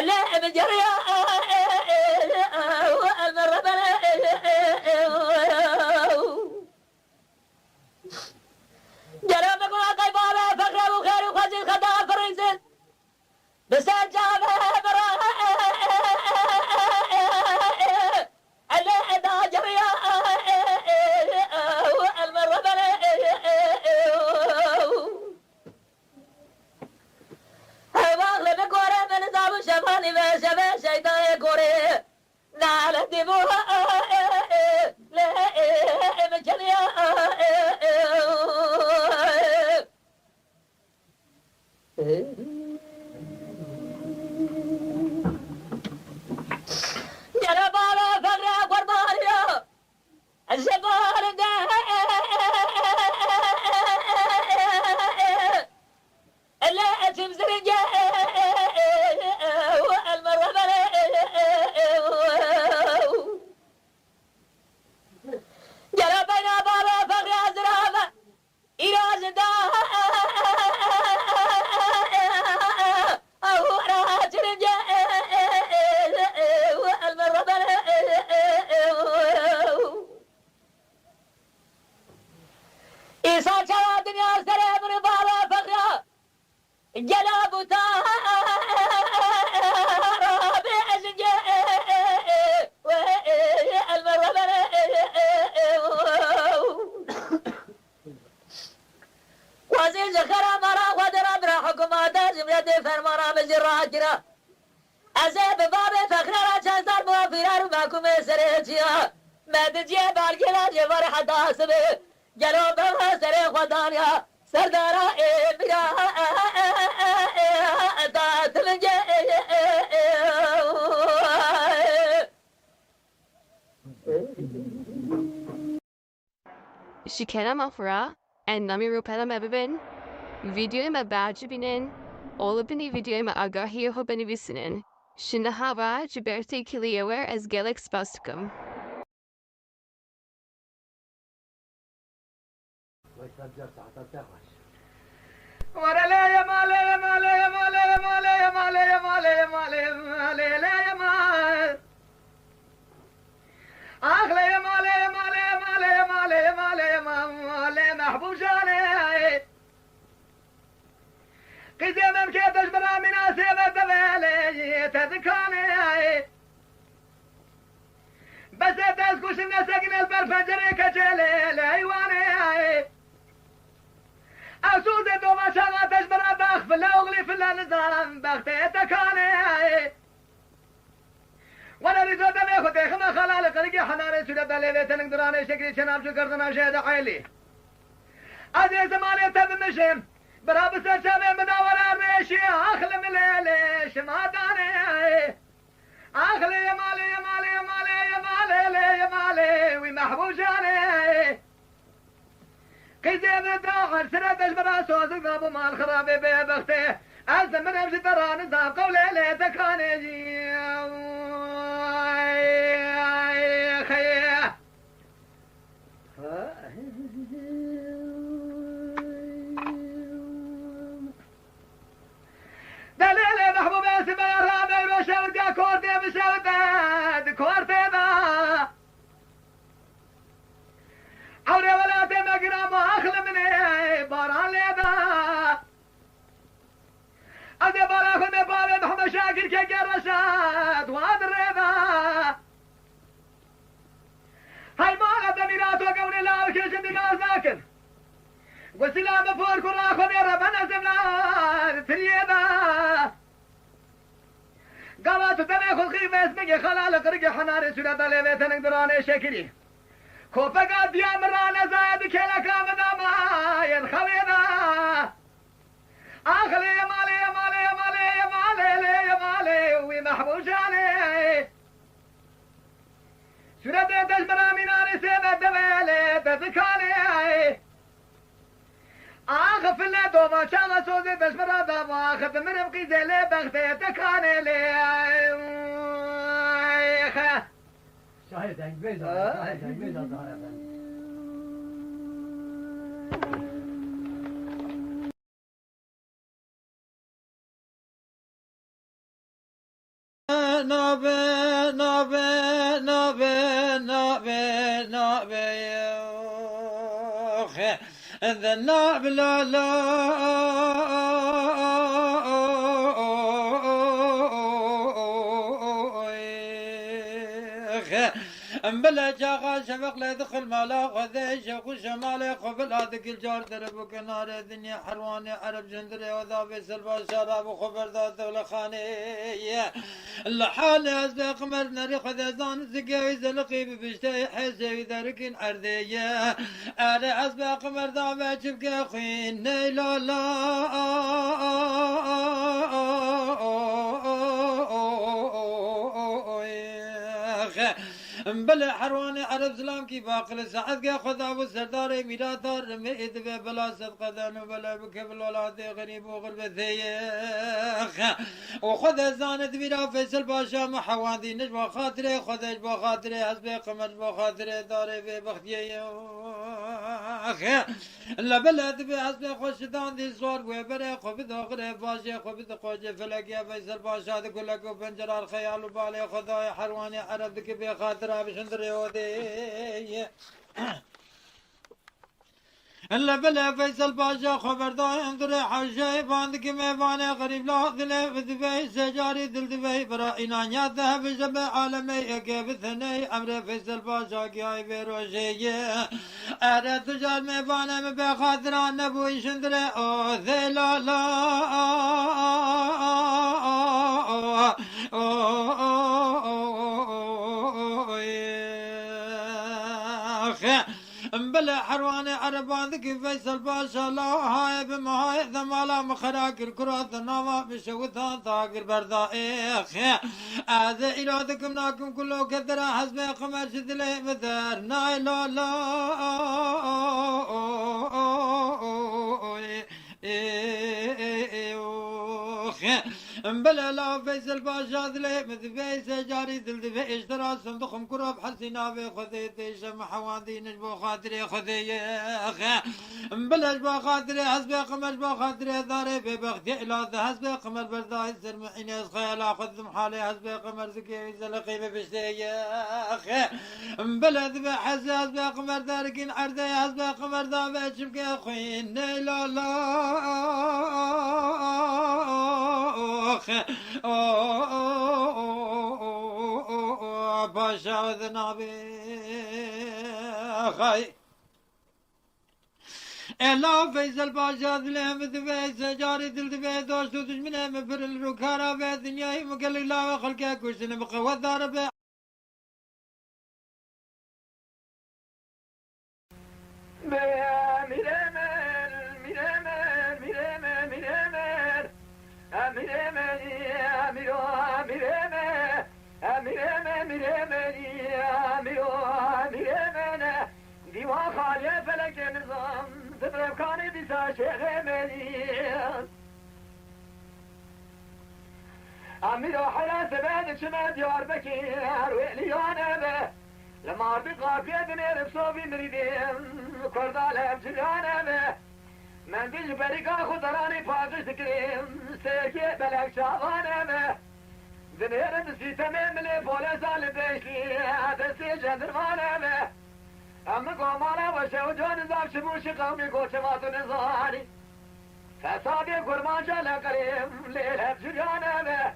لا بجريا المرة بلا جرى بقول قيبالة فخر وخير وخزي خدا فرنسل بس جابه برا ألا دا جريا المرة بلا هواغل بكورة من نظام شباني بشبه شيطان كوري نال دموها لا مجنيا جربالا فقرا قربانيا الزبار لا تمزر المرة بلا جربنا بابا فقرا زرابة إراز دا أو راحت رجع المرة بلا إيسا شوى دنيا سرى من بابا فقرا جلابو رابع زنجا المرة بلا وزير زخرا مرا ودرا برا حكومات زمرة فرمارا مزيرا جرا أزيب بابا فقرا چندار موافيرا رو محكوم سريتيا مدجي بارگلا جوار حدا سبه جلو بابا سري خدانيا سردارا امرا تاتلنجا شکنم افرا انمی رو پدم ببین ویدیوی ما بعد بینن اول بینی ویدیوی ما آگاهی ها بنویسین شنده هوا جبرتی کلیور از گلکس باستکم ورا لا يا مالي يا مالي يا مالي يا مالي يا مالي يا مالي يا مالي يا مالي لا يا مال أغلى يا مالي يا مالي يا مالي يا مالي يا مالي يا مالي محبوب جاني قديما كيف تجبر من أسيب الدبالي تذكاني بس تسكوش النسقن البرفجري كجلي الأيواني أسود دوما شغا تجبر أباخ في الأغلي في النظام بختي تكاني وانا ريزو دمي خدي خما خلال قرقي حناني سودة دليلي تنقدراني شكري شناب شو كردنا شهد عيلي أزي زماني تبنشم برابس الشامي مداورة ريشي أخلي من ليلي شماداني أخلي يا مالي يا مالي يا مالي يا مالي يا مالي ومحبوب جاني قيزي من الداخل سنة أجبر أسوس ذابو مال خرابي ببختي أزم من أمشي تراني ذاب قولي لي تكاني خيه دليلي محبوب اسمه يا رامي وشوت كورتي بشوتات كورتي با عوري ولاتي مقرام واخل مني باران ليبا أدي باراخذ بابي محمد شاكر كي رشاد واد الريبا هاي مالا دميرات وقوني لا وكل شدي ما ساكن وسلام فور كرا خذ يا ربنا زملان تريبا قالت تناخذ خيمة اسمي خلال قرقي حناري سورة دليبي تنقدراني شكري كوفقات يا مرانا زاد كلا كامنا ماين خوينا أخلي يا مالي يا مالي يا مالي يا مالي يا مالي ومحبوب جاني سورة تجبر مناني سيبة دبيلي تذكاني آخف الله دوما شاغ سوزي تشبر دابا آخف من ابقي زيلي بغتي تكاني لي شاهد انجبيزة شاهد انجبيزة ذنا بلا لا بلا جاغا شفق لا دخل مالا غذي شيخ شمالي قبل هذيك الجار درب كنار الدنيا حرواني عرب جندري وذا بيسل بشراب وخبر ذا دولة خاني اللحان أزبق قمر ناري خذ زان زقاوي زلقي ببشتي حسي ذركن عردية أنا أزبق قمر ذا بشبك أخين لا لا بلا حرواني عرب سلام کی باقل سعد کے خدا و سردار میرا تار رمید بے بلا صدقہ دانو بلا بکبل اولاد غریب و غربت و خدا زانت میرا فیصل باشا محوان دی نجبا خاطر خودش با خاطر حسب قمر با خاطر دار بے بختیه لبلد به حسب خوشدان دی سوار و بره خوب داغره باشه خوب دقوج فلکی فیصل باشا دی کلک و پنجرار خیال و باله خدای حرواني عرب دی که به خاطر بشندر يودي الا بلا فيصل باشا خبردار اندر حوشي باندك ميواني غريب لا ذلي بذبي سجاري دل ذبي برا انانيا ذهب جبه عالمي اكيب ثني امر فيصل باشا كياي بيروشي ارى تجار ميواني مبي خاطران نبوي شندر او ذي لا لا بلا حرواني عربان ذكي فيصل باشا لا هاي بمهاي ذمالا مخراك الكرات النوى بشوثان طاقر بردائخ هذا إرادكم ناكم كله كدرا حسب قمر شدلي مثار ناي لا لا بلا لا فيصل باشا ذلي مثبي سجاري ذلي اشترى صندوق كراب حسينا في خذيتي شم حواندي نجبو خاطري خذي بلا جبا خاطري حسب قمر جبا خاطري داري ببختي الى حسب قمر برداي سرمعين خيال اخذ محالي حسب قمر زكي زلقي ببشتي بلا ذبح حسب قمر داركين عردي حسب قمر دابا شبكي اخوين لا لا باشا ذنابي خاي الا فيصل باشا ذلهم ذبي سجاري دل ذبي دوست دشمنه مفر الركارة في الدنيا مقلق لا خلقه كشن بقوة ضاربه ديوان خالية فلك نظام تضرب كاني بيسا شيخ مليان أميرو حلا سباد شما ديار بكير وإليانا به لما أربقى في دنيا بصوبي مريدين كردال أبجلانا به من ديش بريقا خضراني فاقش تكريم سيكي بلك شعبانا به دنيا دسي تمام لي بوليسا لبيشي دسي جندرمانا به أما قومانا وشوجون زاب شموش قومي قوشمات نظاري فسادي قرمانشا لقريم ليلة بجلانا به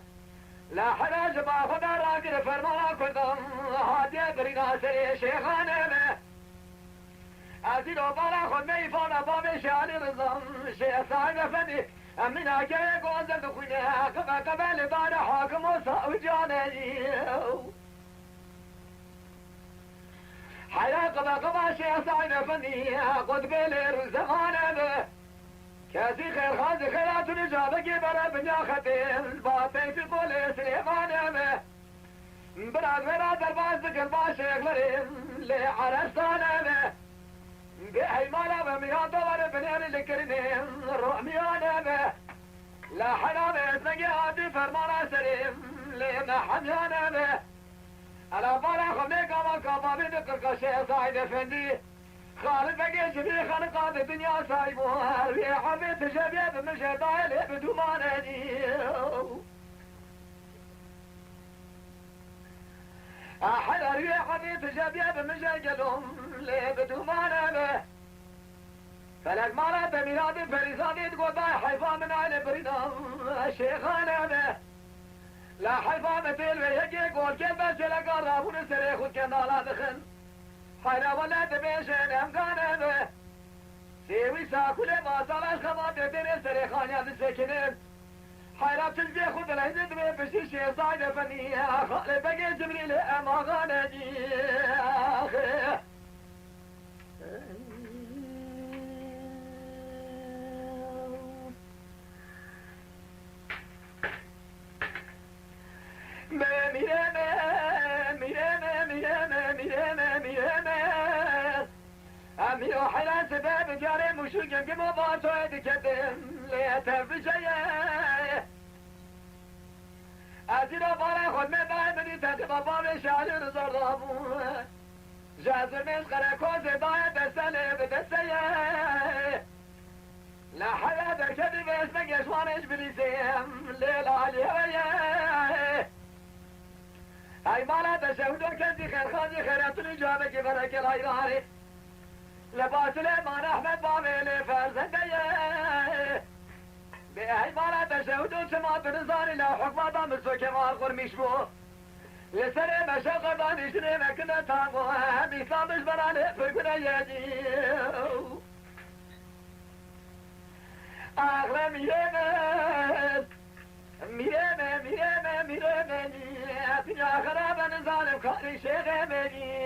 لا حراج ما خدا راقر فرمانا كردم هادي برينا سري شيخانا به أزيلو بالا خد ميفانا بابي شاني رزم شيخ صاحب فندي أمنا كي قوزل دخوني قبا قبل بانا حاكم وصاو جاني حيا قبا قبا شيخ صاحب فندي قد بيلر زمانا به كاسي خير خازي خيرات نجابك برا بنيا ختيل باطي في البوليس ليمانا به براد براد الباز قلبا شيخ لريم لي عرستانا به بحي مالا بميان دور بنيان لكرنين رؤميانا به لا حنا بإسنقي هاتي فرمانا سريم ليمنا حميانا به ألا بالا خمي قاما قاما بدقل قشي صايد افندي خالد بقي جبي خلقات الدنيا سايبوها في حبيت شبيب من شدايل بدومانا ديو أحد ريح حبيت شبيب من شجلهم لي بدومانا به فلك مالات ميلاد فريزادي تقول باي حيفا من آل برينا شيخانا به لا حيفا مثل ويجي قول كيف بس لقرابون سريخ وكنا دخن حيرا ولا تبيشن امكانا به سيوي ساكل ما صلاش خمات بين سريخان يا السكنين حيرا تلقي خود الهجد من بشي شي صايد فنية خالي بقي جبريل اماغانا جي اخي أمي وحلا سباب جاري مشوق قم وباتو يدكتم ليتم في شيء أزيرو بارا خود من باي مني تاتي بابا شعر زردابو جازر مسخرة كوزي باي دستاني بدستي لا حلا بركبي باسمك يشوانش بليسيم ليلة عليها هاي مالا تشهدو كنزي خير خازي خيراتني جابك برك الهيراري لباس الإيمان أحمد بابي فرزندية بهاي مالا تشهدو سما بنزاري لو حكمة دامسو كمال غرميش بو لسنة مشاق باني شني مكنا تانغو همي سامش براني فرقنا يجيو أغلى ميرمس ميرمس يا خراب نزالم كاري شيخ مني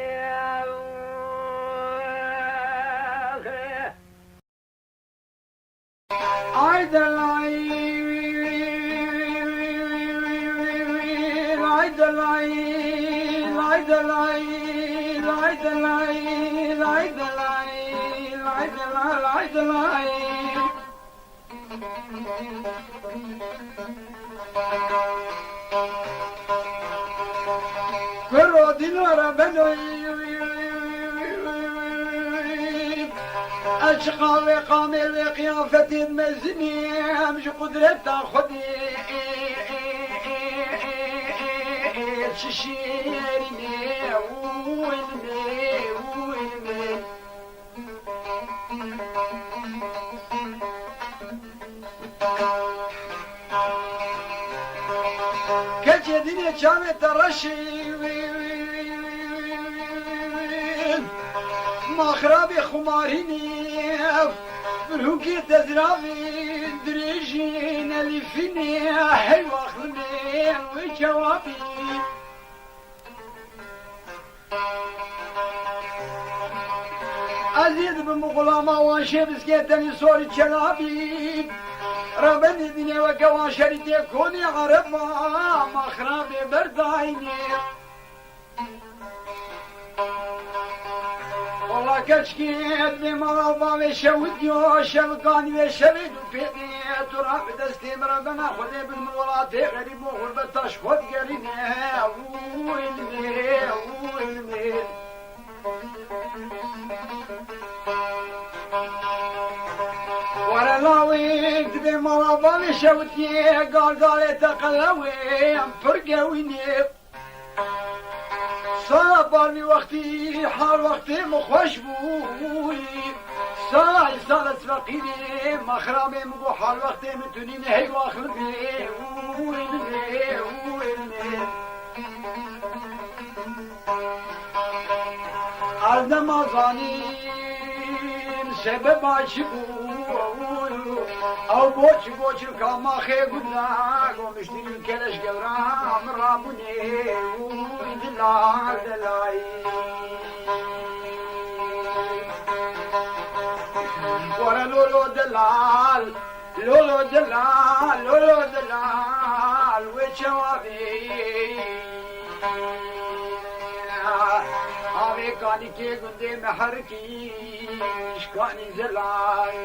كرو دينار بنوي أشقى وقامل قيافة المزني مش قدرة خدي ششيرني ويلمي كجدين شامي ترشي مخربي خماريني بروكي تزرافي دريجين اللي فيني حلوة خلمي وجوابي أزيد بمغلامة وانشي بسكيتني صوري شلابي ربني الدنيا وكوان شريتي كوني عرفة مخربي بردايني والله كشكيت بمرضى وشوديو شبقاني وشبيد وفيدي تراب دستي مرضنا خذي بالمولات غريب وغربة تشخد قريني ويلمي ورا لاويت بمرضى وشودي قال تقلوي فرقويني صابني وقتي حال وقتي مخوش بوي ساي سالت فقيري مخرامي مقو حال وقتي متونين هي واخلبي ويلمي عالدما ظانين سبب عشقو او بوش كاما خي قدناك ومشتري الكلش قورام رابوني دلاي ورا لولو دلال وشوابي آوي كاني كي قندي محركي شكاني زلاي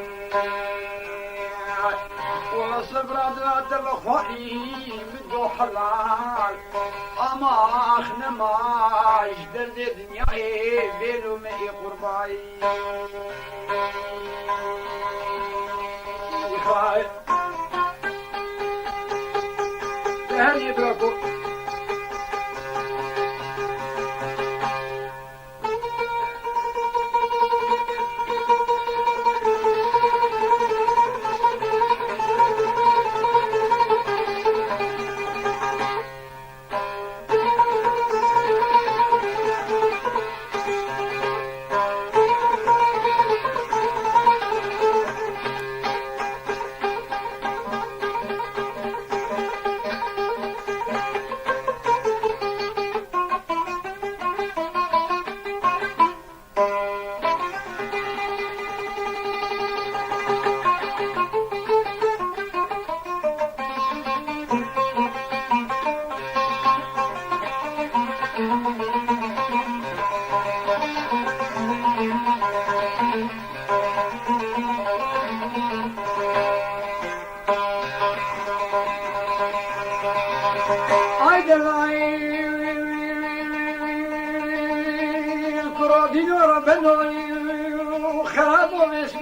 والله صبرات لا تبخوني بدو حلال اما اخنا ماش درد دنياي بيلو مئي قرباي خايف تهني بلاكو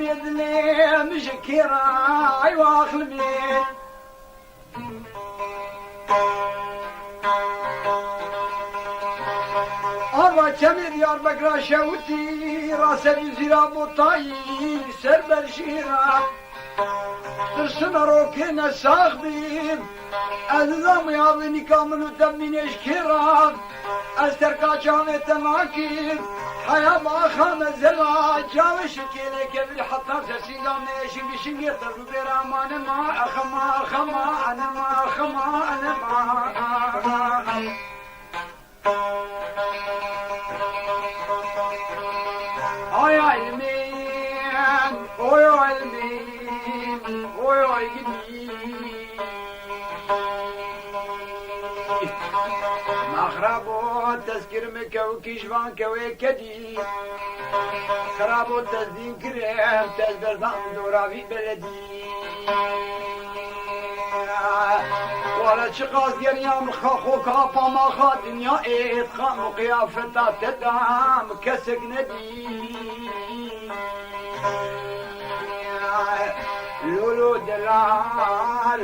بيدني مشكرة واخل بيت أما كمي ديار بكرا شوتي راسه بزيرا بطاي سر برشيرا ترسم روكينا ساخدين أذنم يا بني كامل ودمين اشكرا أستركا جامت ماكين حيا ما خام الزلا جاوش كيلك بالحطة سيدا ماشي بشي يطلب برامان ما أخما أنا ما أخما أنا ما Oy almin, oy almin, oy gidi. مخربو تذكر مكو كيشوان كوي كدي خرابو تزدين كريم تزبر دورا في بلدي ولا شقاص يريم خاخو كافا ما خا دنيا ايد خام قيافتا تدام كسك ندي لولو دلال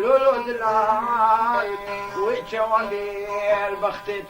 ويتشوان دير بختي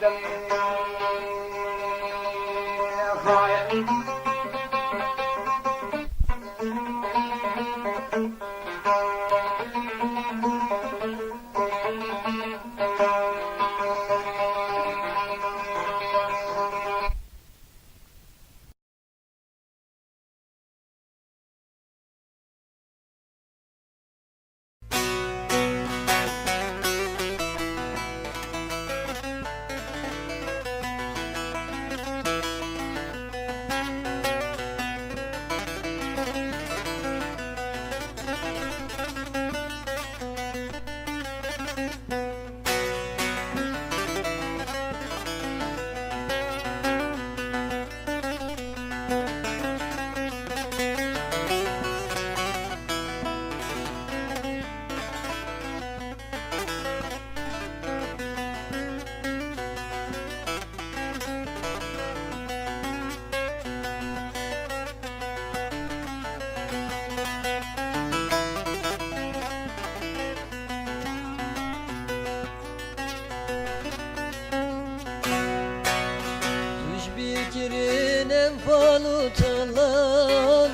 falutalan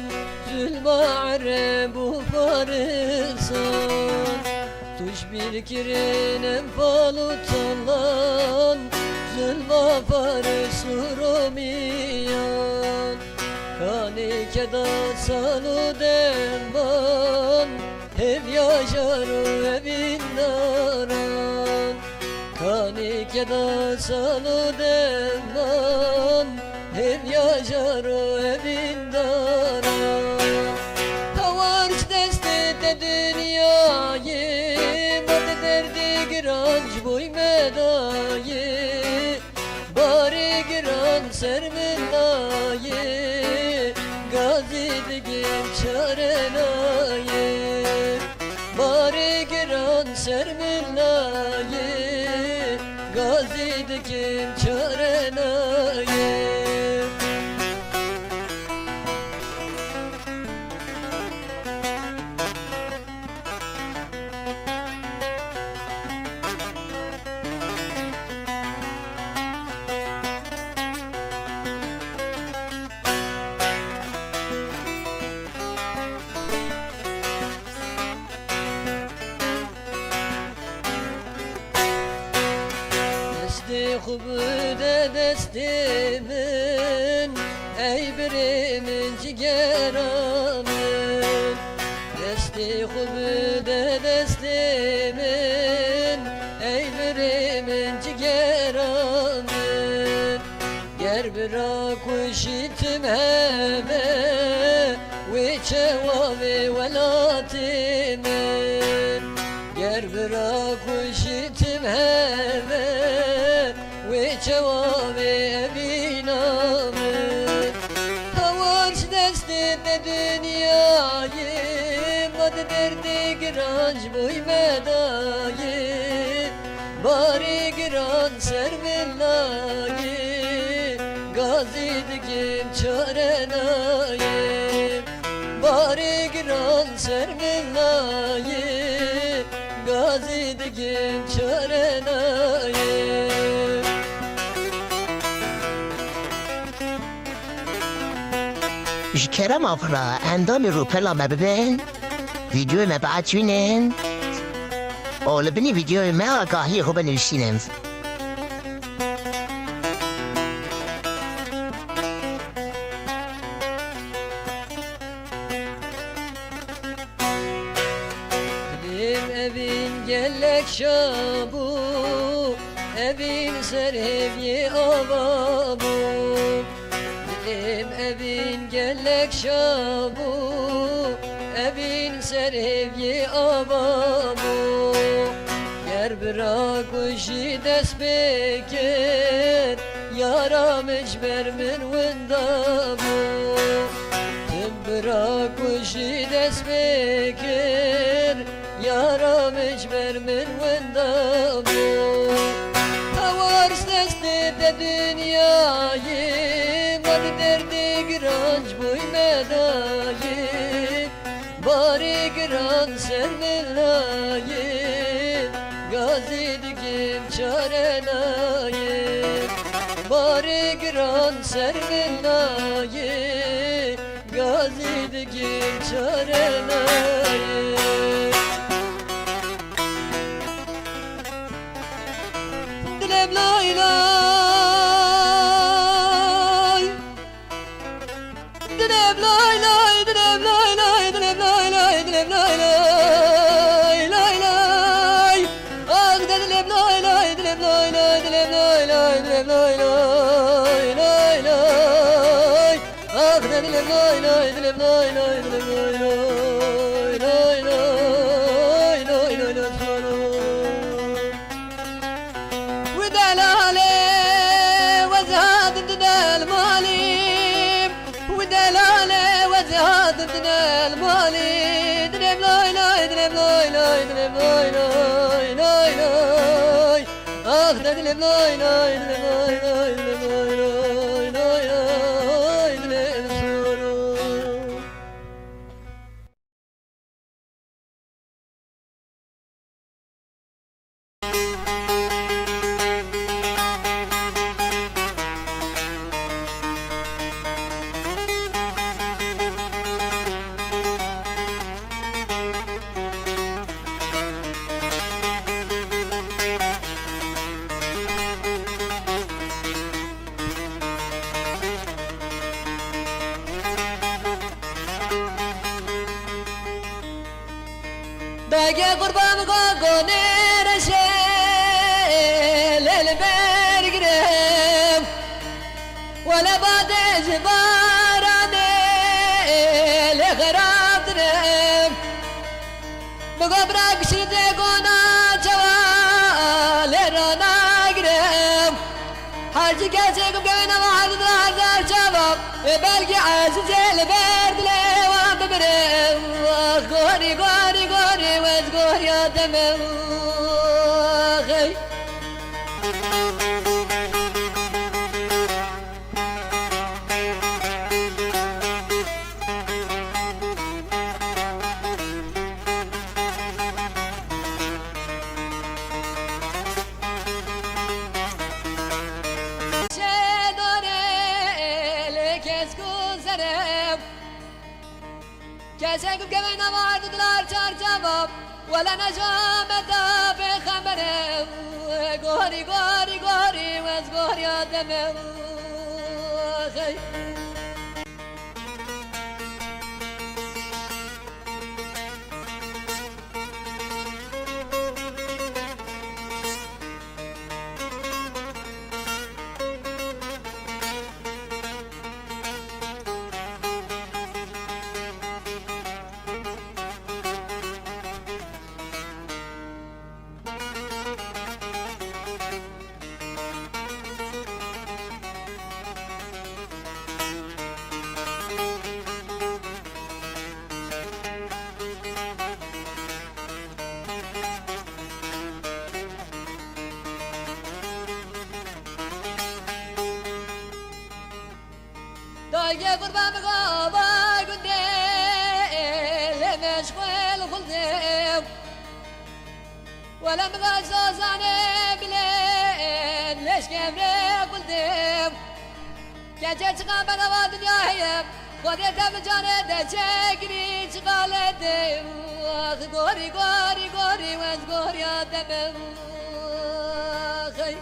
Zülma're bu farisan Tuş bir kirinem falutalan Zülma farisu romiyan Kani keda salu derman Hev yaşaru evin naran Kani keda salu derman Hev yaşaru evin naran Tavarç destede dünyayı Mad derdi giranç boy medayı Bari giran serminayı Gazi digim çarenayı Bari giran serminayı Gazi digim çarenayı Xubude destimin Ey birimin cigeranın Desti xubude destimin Ey birimin cigeranın Ger bira kuşitim heve Ve çevavi velatimin Ger bira kuşitim heve Ve çevavi binamın Havarç destinde dünyayı Mad derdi giranç boy medayı Bari giran servillayı Gazi digim çarenayı Bari bari giran serminayı Gazi digin çarenayı Kerem afra endami rupela mebben Videoyu mebacinin Oğlu beni videoyu meagahi hoben üsinem Benim evin gellek şabu Evin serevyi avabu Benim evin gellek şabu Evin serevyi avabu Yer bırak uşi dest bekir Yaram ecber min windabu Tüm bırak uşi dest bekir Yaram ecber min windabu Tavars desti de dünyayı Var derdi giranç buy medayı Bari giran sermilayı Gazi digim çarenayı Bari giran sermilayı Gazi digim çarenayı Dilem lay lay Dilem lay lay Dilem lay lay Dilem lay lay Dilem lay lay Lay lay Ah da dilem lay lay Dilem lay lay Dilem lay lay Dilem lay lay Lay lay Ah da dilem lay lay Dilem lay lay Dilem lay lay Lay lay Lay lay lay ودلالي وزهاد ابتدى المالي ودلالي وزهاد ابتدى المالي دلم لاي لاي دلم لاي لاي دلم لاي لاي لاي لاي اخ دلم لاي لاي دلم لاي لاي دلم لاي لاي لاي لاي دلم سولو Dage kurban gogo nereşe lelber girem Vela bade cibarane le gharab direm Bugo bırak şide gona çava le rana girem Harcı gerçek gövene vardı hazar cevap Belki aziz el berdile vam birem Gori gori gori vez gori ademem Kesek gevene vardılar çarçabam Vela necamete fi khamerem Gori gori gori vez gori ademem Dayge kurban mı kaba günde شوال خلدم ولا مغازة زاني بلين ليش كمري قلدم كجت قابل ودنيا هي وديت بجاني دجاجري شغالتي غوري غوري غوري وين غوري يا دم خي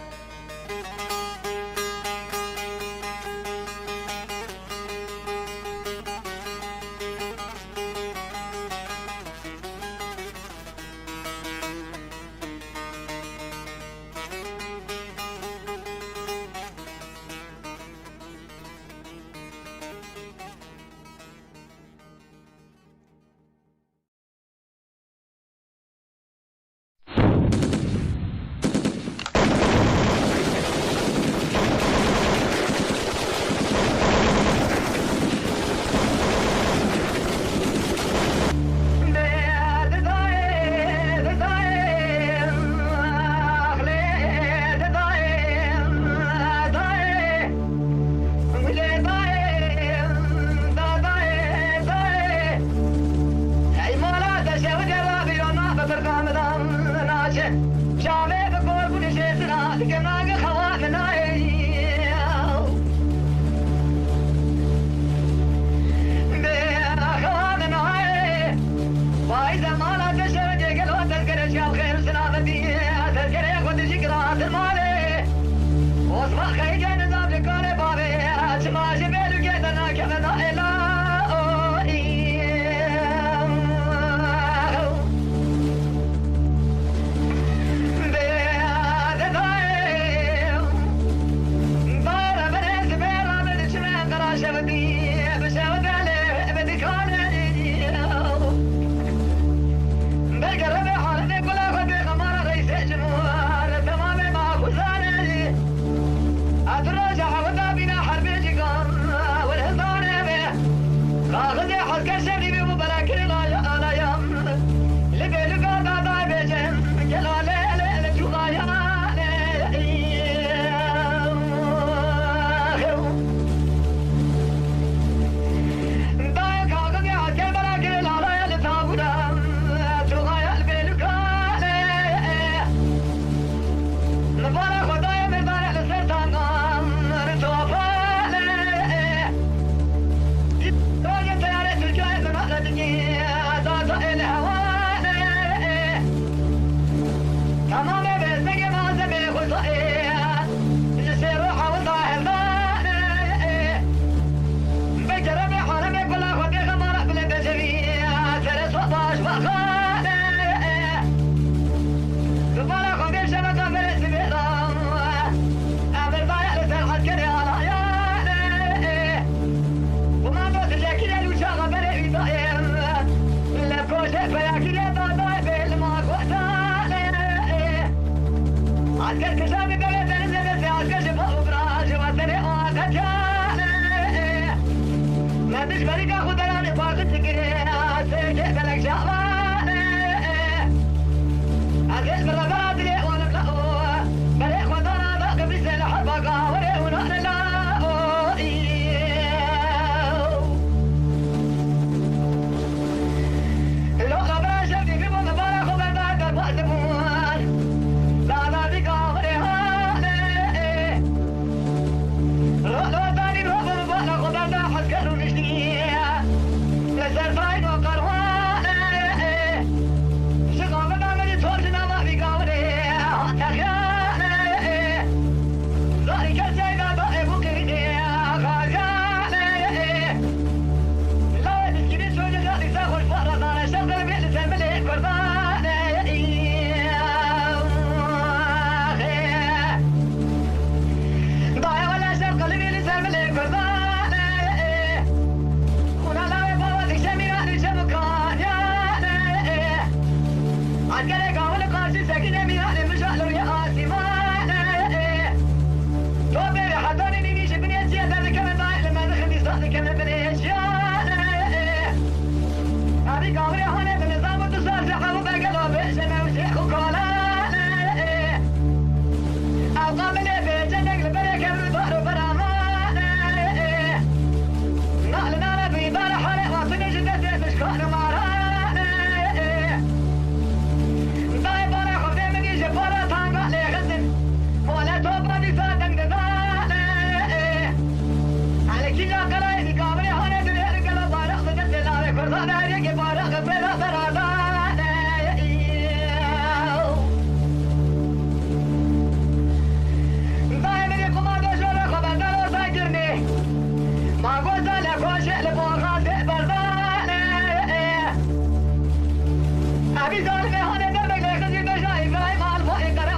أبي ظالم هذا دمك لا خزي بجاي فاي مال فاي قرأ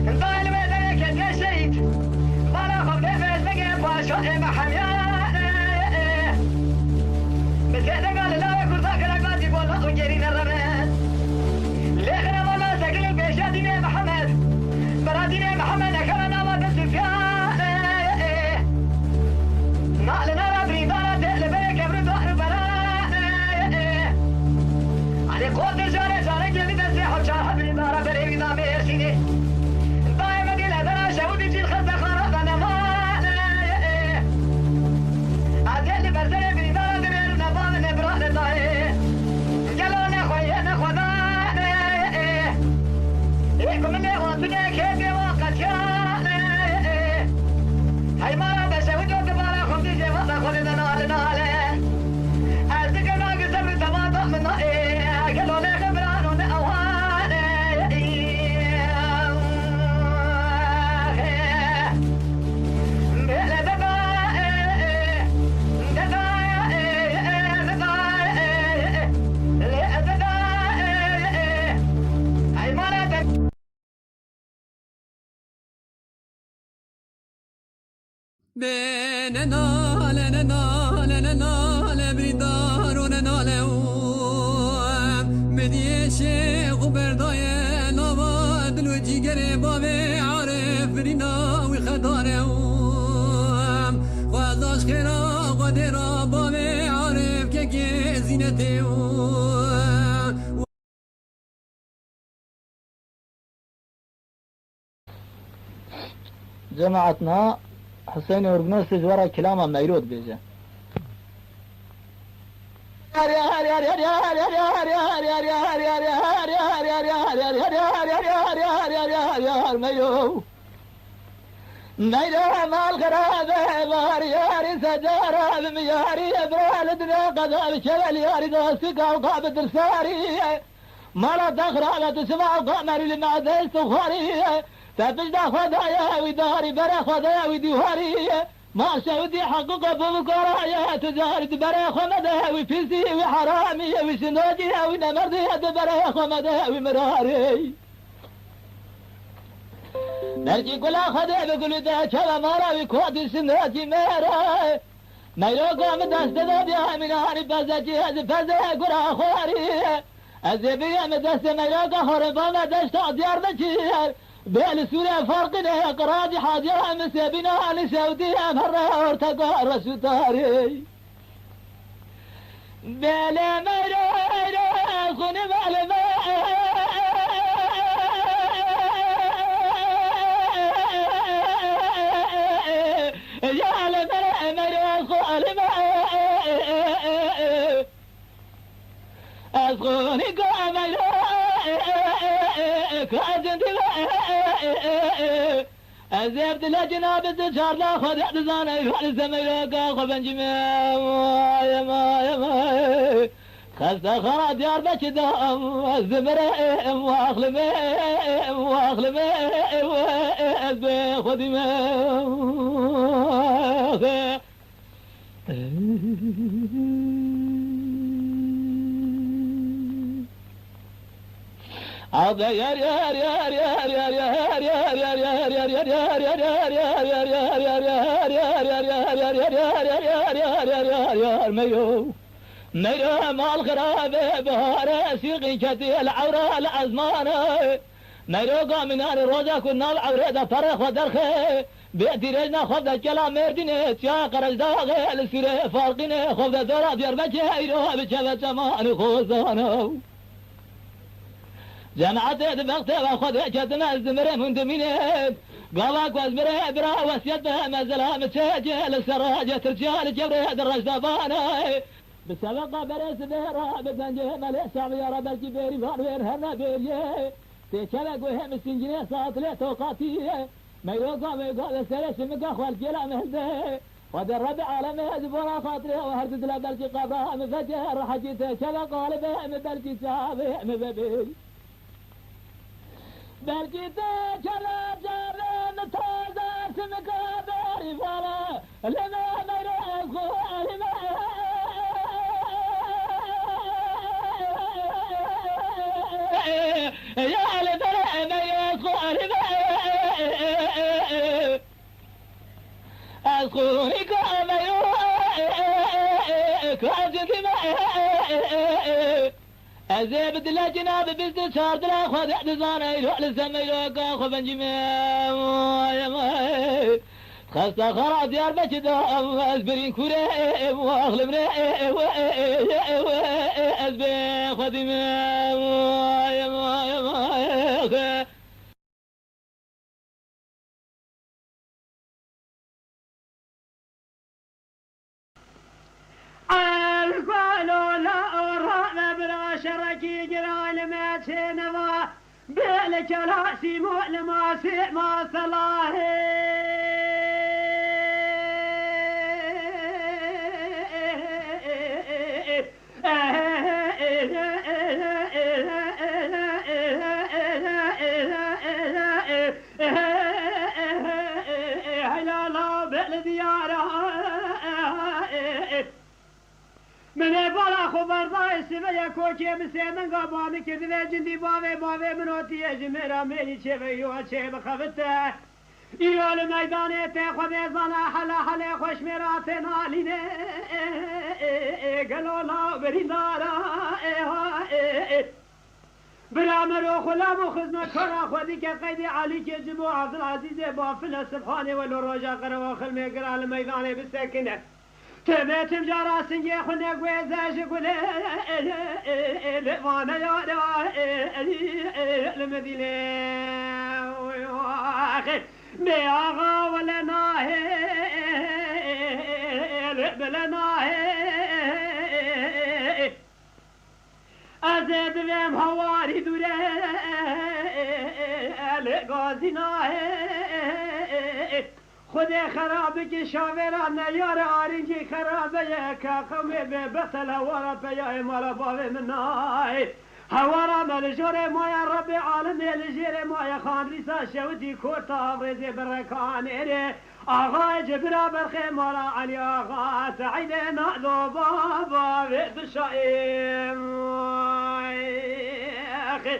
ظالم ذلك يا شهيد ولا خف نفس بقى باشا محميان بس هذا قال لا يكون ذاك العباد والله وجرين الرماد ليخنا والله سكن البيشادين محمد برادين محمد أكرنا ما تسفيان ما لنا ربري دارة لبيك ابن ظهر بلان علي قوة جاري جاري جلي تسيح وشاها بردارة بريق دامي يرسيني دائما دي لدنا شهودي جيل خزة خراب أنا مان عزيز برزي بردارة دمير نظام نبران داي قالوا نخوي نخوضان إيكم اللي وانتني كيبي وقتيان هاي مرة بشهود وتبارا خمسي جيفة خلنا نال نال أزدك ناقص بتباطأ من نائي قالوا لي خبران ونأوان بيلا هاي مرة ننال بردار ننال بدي شيخ وبرداي نواد لو جيگر بابي عارف رينا وخداره وازاش خيرا قدرا بابي عارف كي زينته جماعتنا حسين ورقنوس جورا كلامه ميرود بيجا ميرو مال غرابة بار ياري سجارة بمياري ابرال دنا قذاب شبل ياري دوسك وقاب درساري مالا تخرابة تسمع قمر لما ذي سخاري تبجد خدايا وداري برا خدايا وديواري ما شودي حقق بمكرايا تجاري برا خمدها وفيسي وحرامي وشنودي ونمردي برا خمدها ومراري نرجي كلا خدي بقول ده شبا مارا وكودي سناتي مارا ميلو قام دست دادي من هاري بزاجي هذا فزا قرا خواري أزبي مدست ميلو قهر بما دست ديار بشير بين سوريا فرقنا قراضي حاجة مسبنا لسعودية مرة ارتقى الرسول تاري بلا مرة خوني بلا يا لمرة مرة خالي أسخوني قامل كأجنت أزيبت لجناب الزجار لا خذ اعتزانا يفعل الزميلة خبن جميع يا ما خزة خرا ديار بشدام الزمرة واخلمي أزبي خذي عض يار يار يار يار يار يار يار يار يار يار يار ميو مال خرابه بهاره سيقي كتي العوره الازمانه ميرو قامنا روزا كنا العوره ده فرخ ودرخه بيتي رجنا خفض الكلام مردينه يا قرج داغه السيره فارقينه خفض دورا ديار بچه ايرو بچه زمان خوزانه جماعة دبقت واخذ جدنا الزمره من دمينه قواك وازمره برا وسيد بها مزلها متسجل سراجة رجال جبره درج دبانه بسبق برس بهرا بزنجه مليس يا رب الجبير فانوير هرنا بيريه تشلق وهم السنجنيه ساطلة توقاتيه ما يوقع ويقال السلس مقا خوال جلا مهده ودرب عالمه زبورا خاطره وهردد له بلجي قبرها مفجر حجيته شلق قالبه مبلجي شابه مببي بلجي تشلق جابه متوزر سمقا باري فالا لما مريخ كواجد ما أزيب دلا جناب بزد شار دلا خذ احتزانا يلو لسما يلو قاخو بنجمي خاصة خرا ديار بجدا أزبرين كوري واغلبنا أزبين خدمي القالوا لا أرى بلا شركي جرال ما تنوى بالك راسي مؤلمة ما صلاهي من بالا خبر دایستی و یک کوچه مسیدن قابانی کرد و جندی باوی منوتی اجمرا میلی چه و یو چه بخفته ایال میدانه ته خود زنا حلا خوش میرات نالینه گلولا بریندارا برامرو خلامو خزمت کرا خودی که قیدی علی که جمو عبدالعزیز با فلسفانه ولو روژا قروا خلمه گرال میدانه بسکنه تبتم جارا سنجي خلنا قويزاش قولي وانا يا المدينة اخي بياغا ولا ناهي بلا ناهي ازيد بهم هواري دوري غازي ناهي خود خرابه که شاوران نیار آرینجی خرابه که قومه به بطل هوارا پیای مالا باوه منای هوارا ملجور مایا رب عالم لجیر مایا خان ریسا شودی کورتا آفریزی برکانه ره آغای جبرا برخی مالا علی آغا سعید نعدو بابا وقت شائم اخی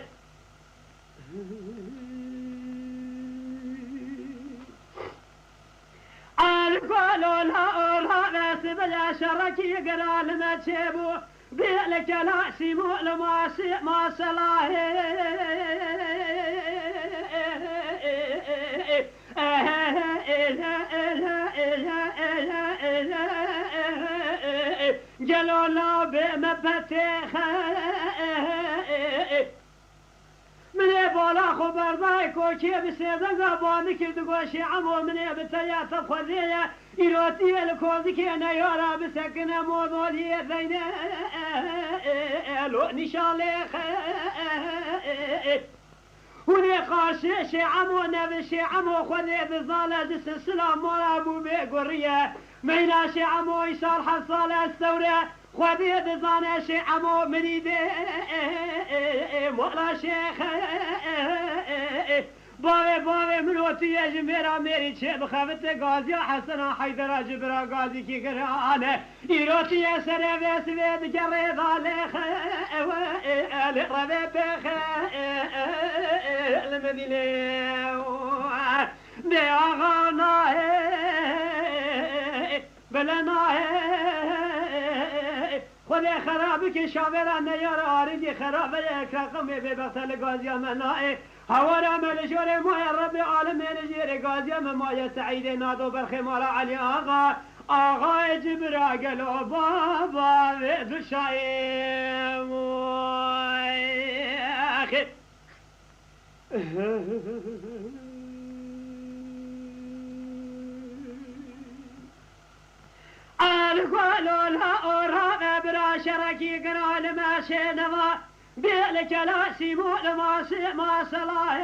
القالوا لا أرى بلا شركي قرال ما تشيبو بيلك لا سيمو لما ما صلاهي جلو لا بمبتخ من بالا خبر باي كوشي بسيدن قاباني كرد قوشي عمو من بتايا تفخذية إيروتي الكوزك أنا يورا بسكنة موضوعي ذينا لو نشاليخ هوني قاشي عمو نبشي عمو خذي بزالة جس السلام مولا أبو بيقورية ميناشي عمو يشار حصالة الثورة خذي بزانة شي عمو مريدي مولا شيخ باوي منوتي يا جميرا ميري چه بخفت غازي حسن حيدر جبرا غازي كي قرانه ايروتي يا سري وسويد جري ضالخ ربي بخ المدينه بيغانا بلنا خذي خرابك شاورا نيار آرنجي خرابه كقمي ببطل غازي منائي هوارا ملجور مويا رب عالم ملجور غازي مويا سعيد نادو برخمارا علي آغا جبرا قلو بابا ذو شايم اخي القالوا لا أرى برا شركي قرال ما شنوا بيلك لا سيمو ما صلاة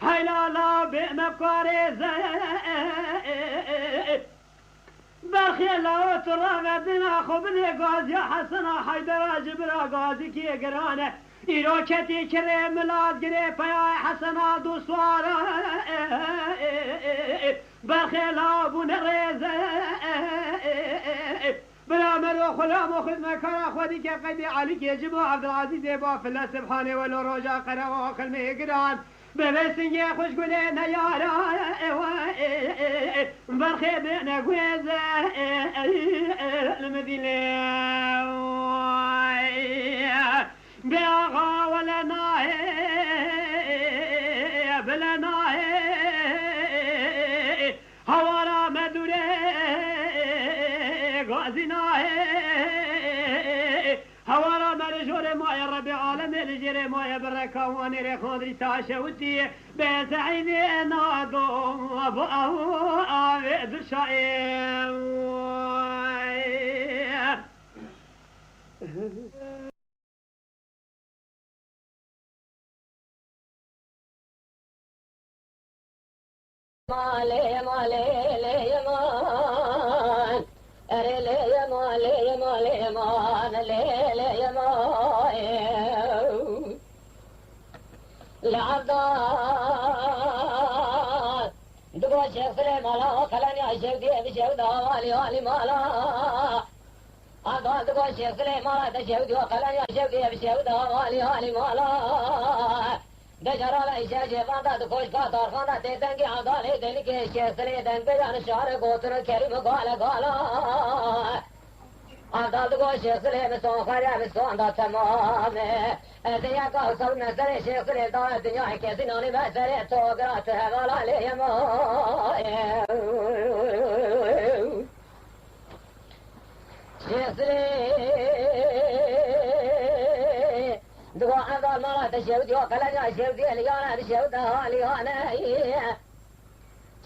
هيلا لا بمكاريز برخيلا وترغبنا خبني غازي حسنا حيدر جبرا غازي كي قرانه إيروكتي كريم ملاد قري بيا حسنا دوسوارا بخيلا بون ريزة بلا مرو خلام وخذ مكان أخوتي كقدي عليك يجب عبد العزيز يبا في الله سبحانه ولو رجا قرا وخل ميقران ببسن يا خوش قلنا يا برخي بنا قويز المدينة بيغا ولا ناهي بلا ناهي هوانا مدوري غازي ناهي هوانا مرجور ما يا ربي عالم الجري ما يا بركة واني ريخوضي تاشوتي بسعيدي نادو ابو عابد الشايم مالي مالي لي مان أري لي مالي مالي مان لي مان العبدال دقوا الشيخ سليمان خلاني الشيخ دي بشيخ دوالي والي مالا عبدال دقوا الشيخ سليمان الشيخ دي خلاني الشيخ دي بشيخ دوالي والي مالا دجرال إيشا فانتا دخوش كاتار فانتا تيتنگي عدالي دلكي الشيخ سليدن بجان شعر قوتر كريم قالا قالا عدال دخوش الشيخ سليم سون خريا بسون دا تمام دنيا کا سب نظر الشيخ سليدان دنيا كيسي نوني بسر توقرات هوالا ليما الشيخ سليم دعاء عندال مرات الشهود وقلنا الشهود ليانا الشهود ليانا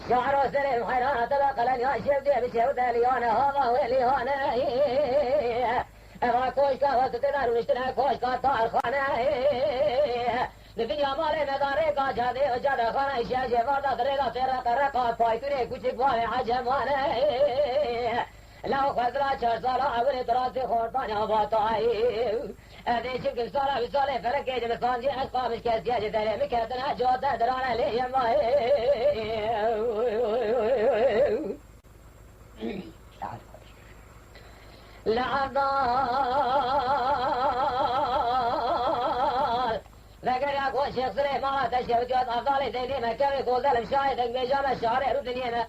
شعر سليم حيران تبقلنا الشهود بالشهود ليانا هذا وليانا أما كوشكا وستنا ونشتنا كوشكا طار خانا الدنيا مالي مداري کا جادي وجادا خانا الشاشة فردا دريقا تيرا قرقا فايتوني كوشك والي عجمانا لو خزرا چار سالا اول تراسی خورتانی آباتایی ادی شکل سالا بساله فرقی جمسان جی اقامش کسی جی دره مکتنا جوتا درانه لیم لعبدال لگر یا کو شیخ سلیمان تشهد جوات افضالی دیدی مکوی گلدلم شاهدک بیجام شعر رو دنیمه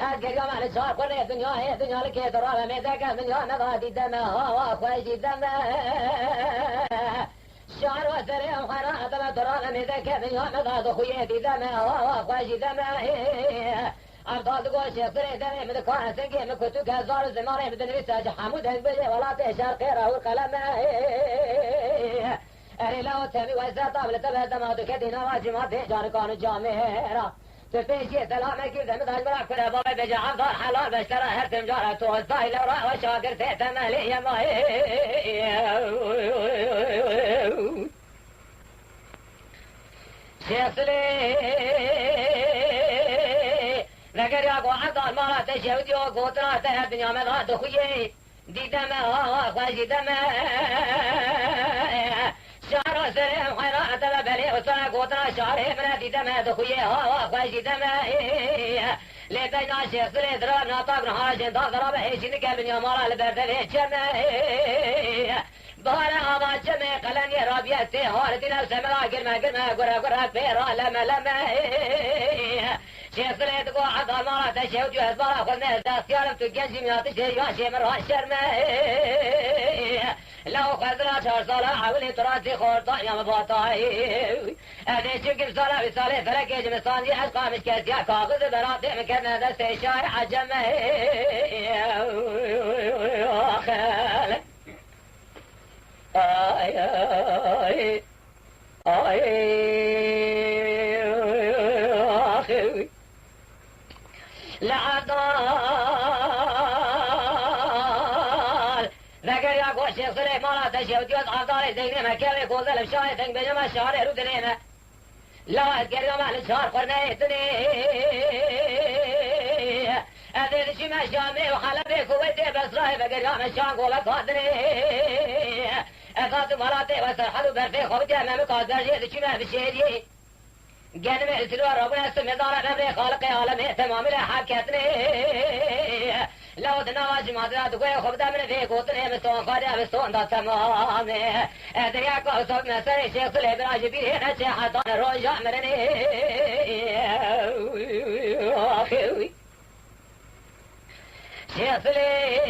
أذكر على الشهر قرية دنيا لك ترى ميتك دنيا نغادي دمها وخوشي دمها الشهر وسريع وخيرات ما ترى ميتك دنيا نغادي خويتي دمها وخوشي دمها أرضاد قوش يصري دمي من كان سنقي من كتوك هزار الزماني بدن رساج حمود هزبجي ولا تشار خيره والقلم أري لو تبي ويسا طابل تبه دمادو كدينا واجمات جار كانوا جاميرا تفيشي سلامك كيف مثل براك كده بابا بيجي عبدال حلال بشترى هرتم جارة توزاي لو رأى وشاكر تيتم لي ماي شيخ سلي لقر يا قو عبدال مالا تشهد يو قوتنا تهد دنيا مدها دخوي دي دمها خوشي دمها شعر سليم خيرات ببلي وصنا قوتنا شعره من دي دمه دخويه خوشي دمه ليتنا شيخ سلي دراب ناطاق نهاجن ضرب هيشين قلب يا مالا البردل جمه بهار آبا جمه قلن رابيه تهار دينا سملا قرمه قرا بيرا لما شيخ سلي تقو عطا مالا تشهد جهد بارا خلنا داستيارم تقنجي مياتي شيء مرها شرمه لو خزرا شهر صلاة حولي تراسي خورطا يا مباطاي ادي شكل صلاة بصالة فرق جمسان دي اشقا مش كاسيا كاغذ براتي مكرنا دستي شارع عجمه خالك آي آي آي آخي لعطال ذكر يا قوش يصلي مالا تشهد يوت عطال زيني مكالي قول ذلك شايتك بجمع الشعر رودنينا لا اذكر يوم على الشهر قرنيتني أذن شما شامي وحلبي كويتي بسراي بقر يوم الشام قولك قادني أخاط مراتي وسرحلو برفي خوتي أمامي قادر جيد شما بشيدي قدمي السلوى ربنا استمدار نبري خالقي عالمي تمامي لحاكتني لو دنواج ما درات قوي خبدا من في قوتني مستون قادة مستون دا تمام دريا قوسوب نسري شيخ سلي براج بيه نشي حطان روجا مرني شيخ سلي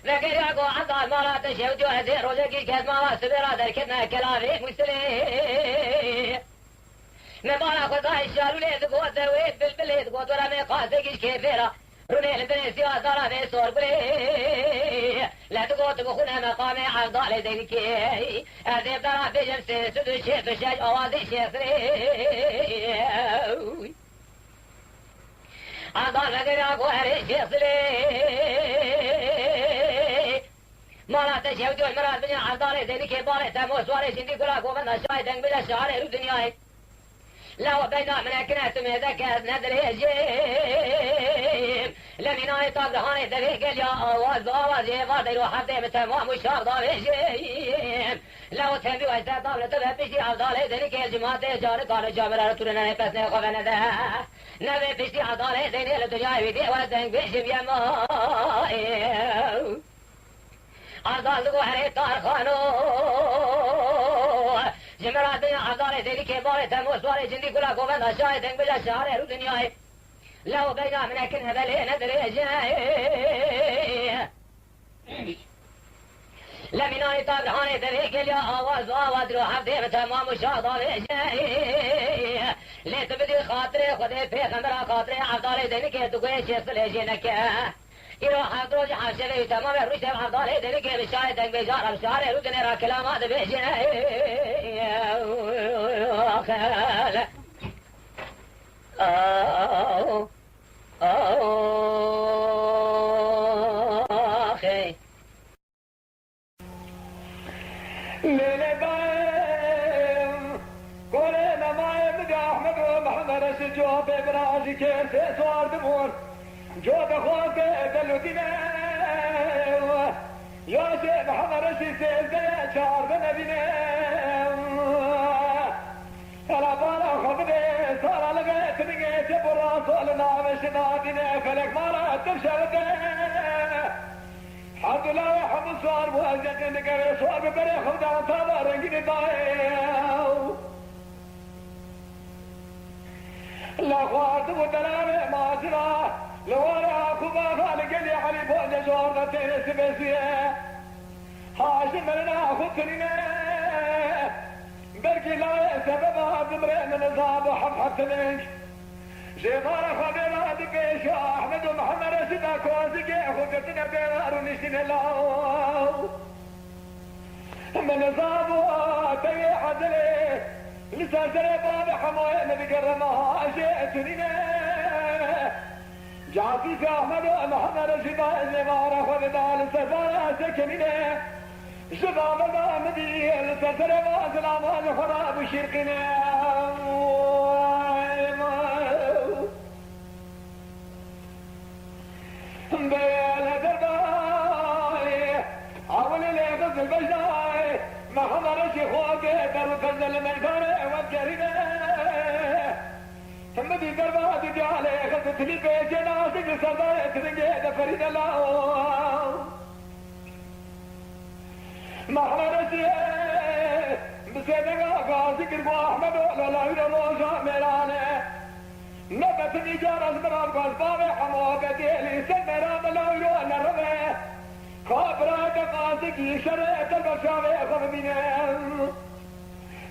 لكن يقو عطا المرات شوتو هزي روجا كيش كاز ما سبرا دركتنا كلاميك مستلي نبانا خداي شالو ليد قوت ويد بالبليد قوت ولا مي قاسكيش كيفيرا روني البني سيوا دارا في صور بلي لا تقوت بخونا مقامي عفضالي دينكي اذيب دارا في جمسي سدو الشيخ الشاج اوازي الشيخ سري عفضال فقر اقو هري الشيخ سري مالا تشهدو المراد بني عفضالي دينكي باري تمو سواري شندي قرا قومنا شاي دنگ بلا شعري رو دنياي لو بينا من كناتم ذكر نذر هجيم لمن يطاب هاني ذريق يا آواز آواز يفاد يروح حتى بتمام وشاب ضاب هجيم لو تنبي وجدت طابلة تبهبشي عبدالي ذريق الجماعة جارك على جامرة رتورنا نفسنا خوفنا ذا نبي بشي عبدالي ذريق الدنيا ويدي ولدنك بشي يا ماء عبدال دقو حريت طارخانو جمرات دنیا عبدالي ذريق باري تموس واري جندي كلا قوبنا شاي دنگ بجا شعري رو دنياي لو بينا من اكنها بلي ندري جاي لمن يطاب هاني ذريق اليا آواز آواز رو حفظي بتمام وشاضا جاي ليت بدي خاطري خدي في خمرا خاطري عبدالي ذريق تقوي شيخ سليجينك يروح دروج حاشري تمام الرشد عبدالي ذريق بشاي دنگ بجار بشاري رو دنيا كلامات بيجي أخي ليلة بايم قولنا ما يبدأ أحمد ومحمد الجواب براسي كيف سوار دمور جواب أخوك دلو دينا يوسف محمد السيسي شعر بنبينا ألا بالا خبني صار لقيت نقيت برا صولنا مشنا دينا فلك مالا تمشى الحمد لله وحمد صار وهزك نقري صار ببري خمدان صار رنقني ضايو لا خوارد ودلالي ما زرا لورا كوبا خالق لي علي بوجه جورنا تيرس بسيه هاشم لنا خطرنا بركي لا سببها بمرين نصاب وحفحت منك جمارة خبيرات بيش أحمد ومحمد رشدا كوزكي خبرتنا بيغار ونشتنا الله من نصاب تي عدلي لسا سري باب حموين بقرمها جئتني جعفي في أحمد ومحمد رشدا جمارة خبيرات لسا سكننا شباب الغامدي لسا سري باب الأمان خراب شرقنا بيانا درباي عولي لي غزل بجاي ما خمرش خوكي درو كنزل ميداني وجرينا ثم دي درباتي جالي غزت لي بيجي ناسك سرداي ترنجي دفرين الله ما خمرش بسيدنا قاسي كربو احمد ولا لا يروجا ميراني نبت نجار أزمران قلباوي حموك ديلي سنرا ملويو نرمي خابرات قاسكي شريت البشاوي خرمينين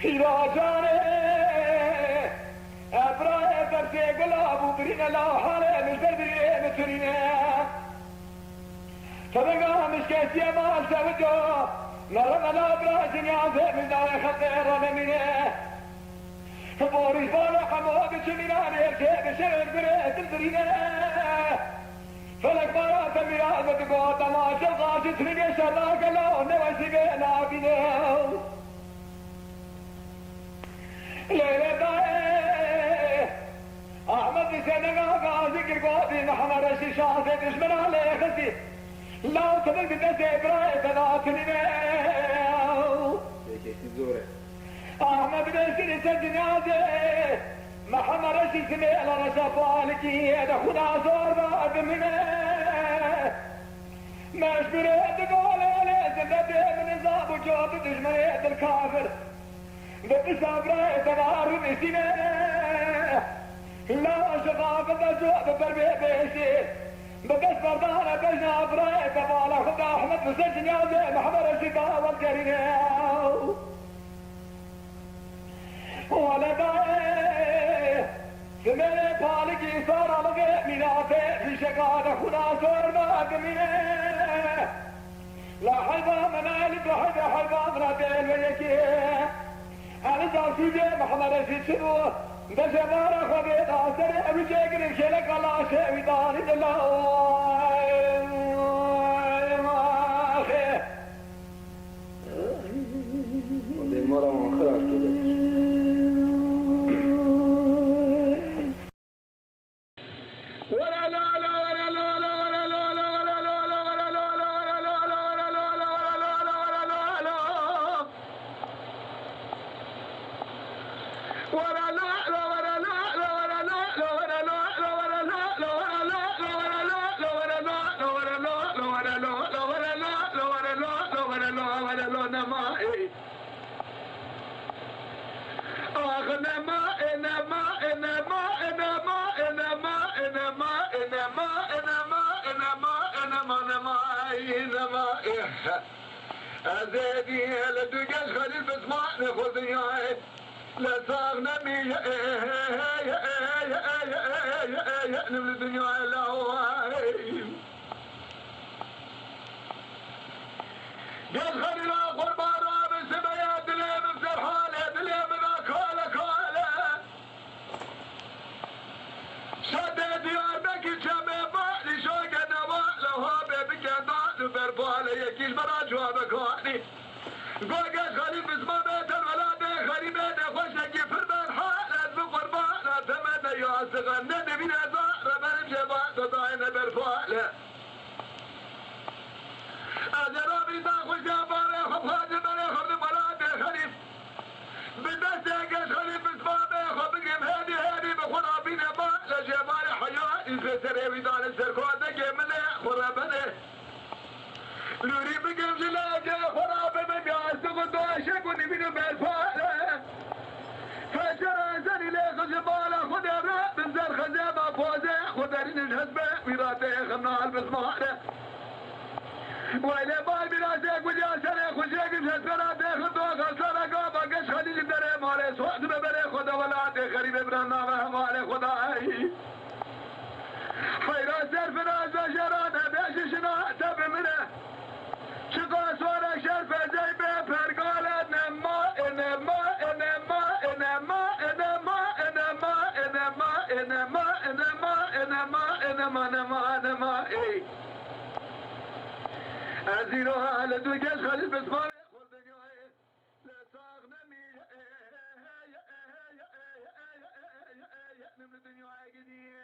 هيرا جاني أبراي برسي قلابو برين الله حالي مش بردري متريني فبقى مش كيسي ما سودو نرمى الأبراي جنيازي من داري خطير رميني بوري بالا حموك جميلان يرتيب شغل بريت البرينة فلك بالا تميرات بتقوى تماشا غاشت رقي شراك الله نوشي بينا بينا ليلة داي أحمد سنقا غازي كرقوبي محمد الشيشاسي دشمن عليه خسي لو سبق بنسي براي تناتني أحمد بن سنة جنازة محمد رشي سميل رشافالكي خدا زور بعد منه مش بريد قول لازم بدي من نظام وجود دجمنيت الكافر بدي صبري تبارو بسنة لا شغاف الجوع بربي بيشي بدي صبرنا بجنا بري تبالا خدا أحمد مسجن يا زي محمد رشي داول قرينه ولا داعي سمي بالكي صار على ميناته في شقاده خدا صار ما منه لا حيبا منالك لا حيبا منادل ويكي انا جاسوجي محمد رشيد شنو دجبار خبيت عسري ابي شيكر شلك الله شيء وداني الله ما اخي ودي مرة خلاص كده أزادي لدقاش خليل بسمع ناخذ ياهد لا صاغنا مي نمل الدنيا لا قال خليل آخر بارا بسبيات لي من سرحالة لي من أكالة كالة شد ديار بكي شبه بالي شوق نواء لو هابي بكي بربالة يكيل براجوا بكواني قوقت خليل بسما بيت الولاد خريبين خوشك فرمان حالت بقربانة ثمن ياسغ الندى من زهر برمشي بعد ضاين برفالة أجرابي تاخو جاباري خفاج بري خرد بلاد خليل بالبسيقة خليل بسما بيخو بقيم هادي بخرابين بالة جباري حياتي سيسري ويدان السركوة من خرابني لوري بقيم جلاجة خرابة من بيعزق الدوشك ونبينو بالفالة فجرى زني ليخ جبالة خد أبراء من زر خزيمة فوزي خدرين الهزبة ويراتي خمنا البسمارة وإلي باي براسك وجاسري خشيك بشسرة ديخل دوغ السرة قابا قش خليل بدري مالي سوأت ببري خدا ولاتي خريب ابرانا مهمالي خداي خيرا سر فرازة شرانة بيش شنا تب منه شقا سوارك شرفة زي بفرقالة نما انما انما انما انما انما انما انما انما انما انما انما انما اي ازيروها لدوكاش خليل بسمار لا صاغنمي نمر الدنيا قديم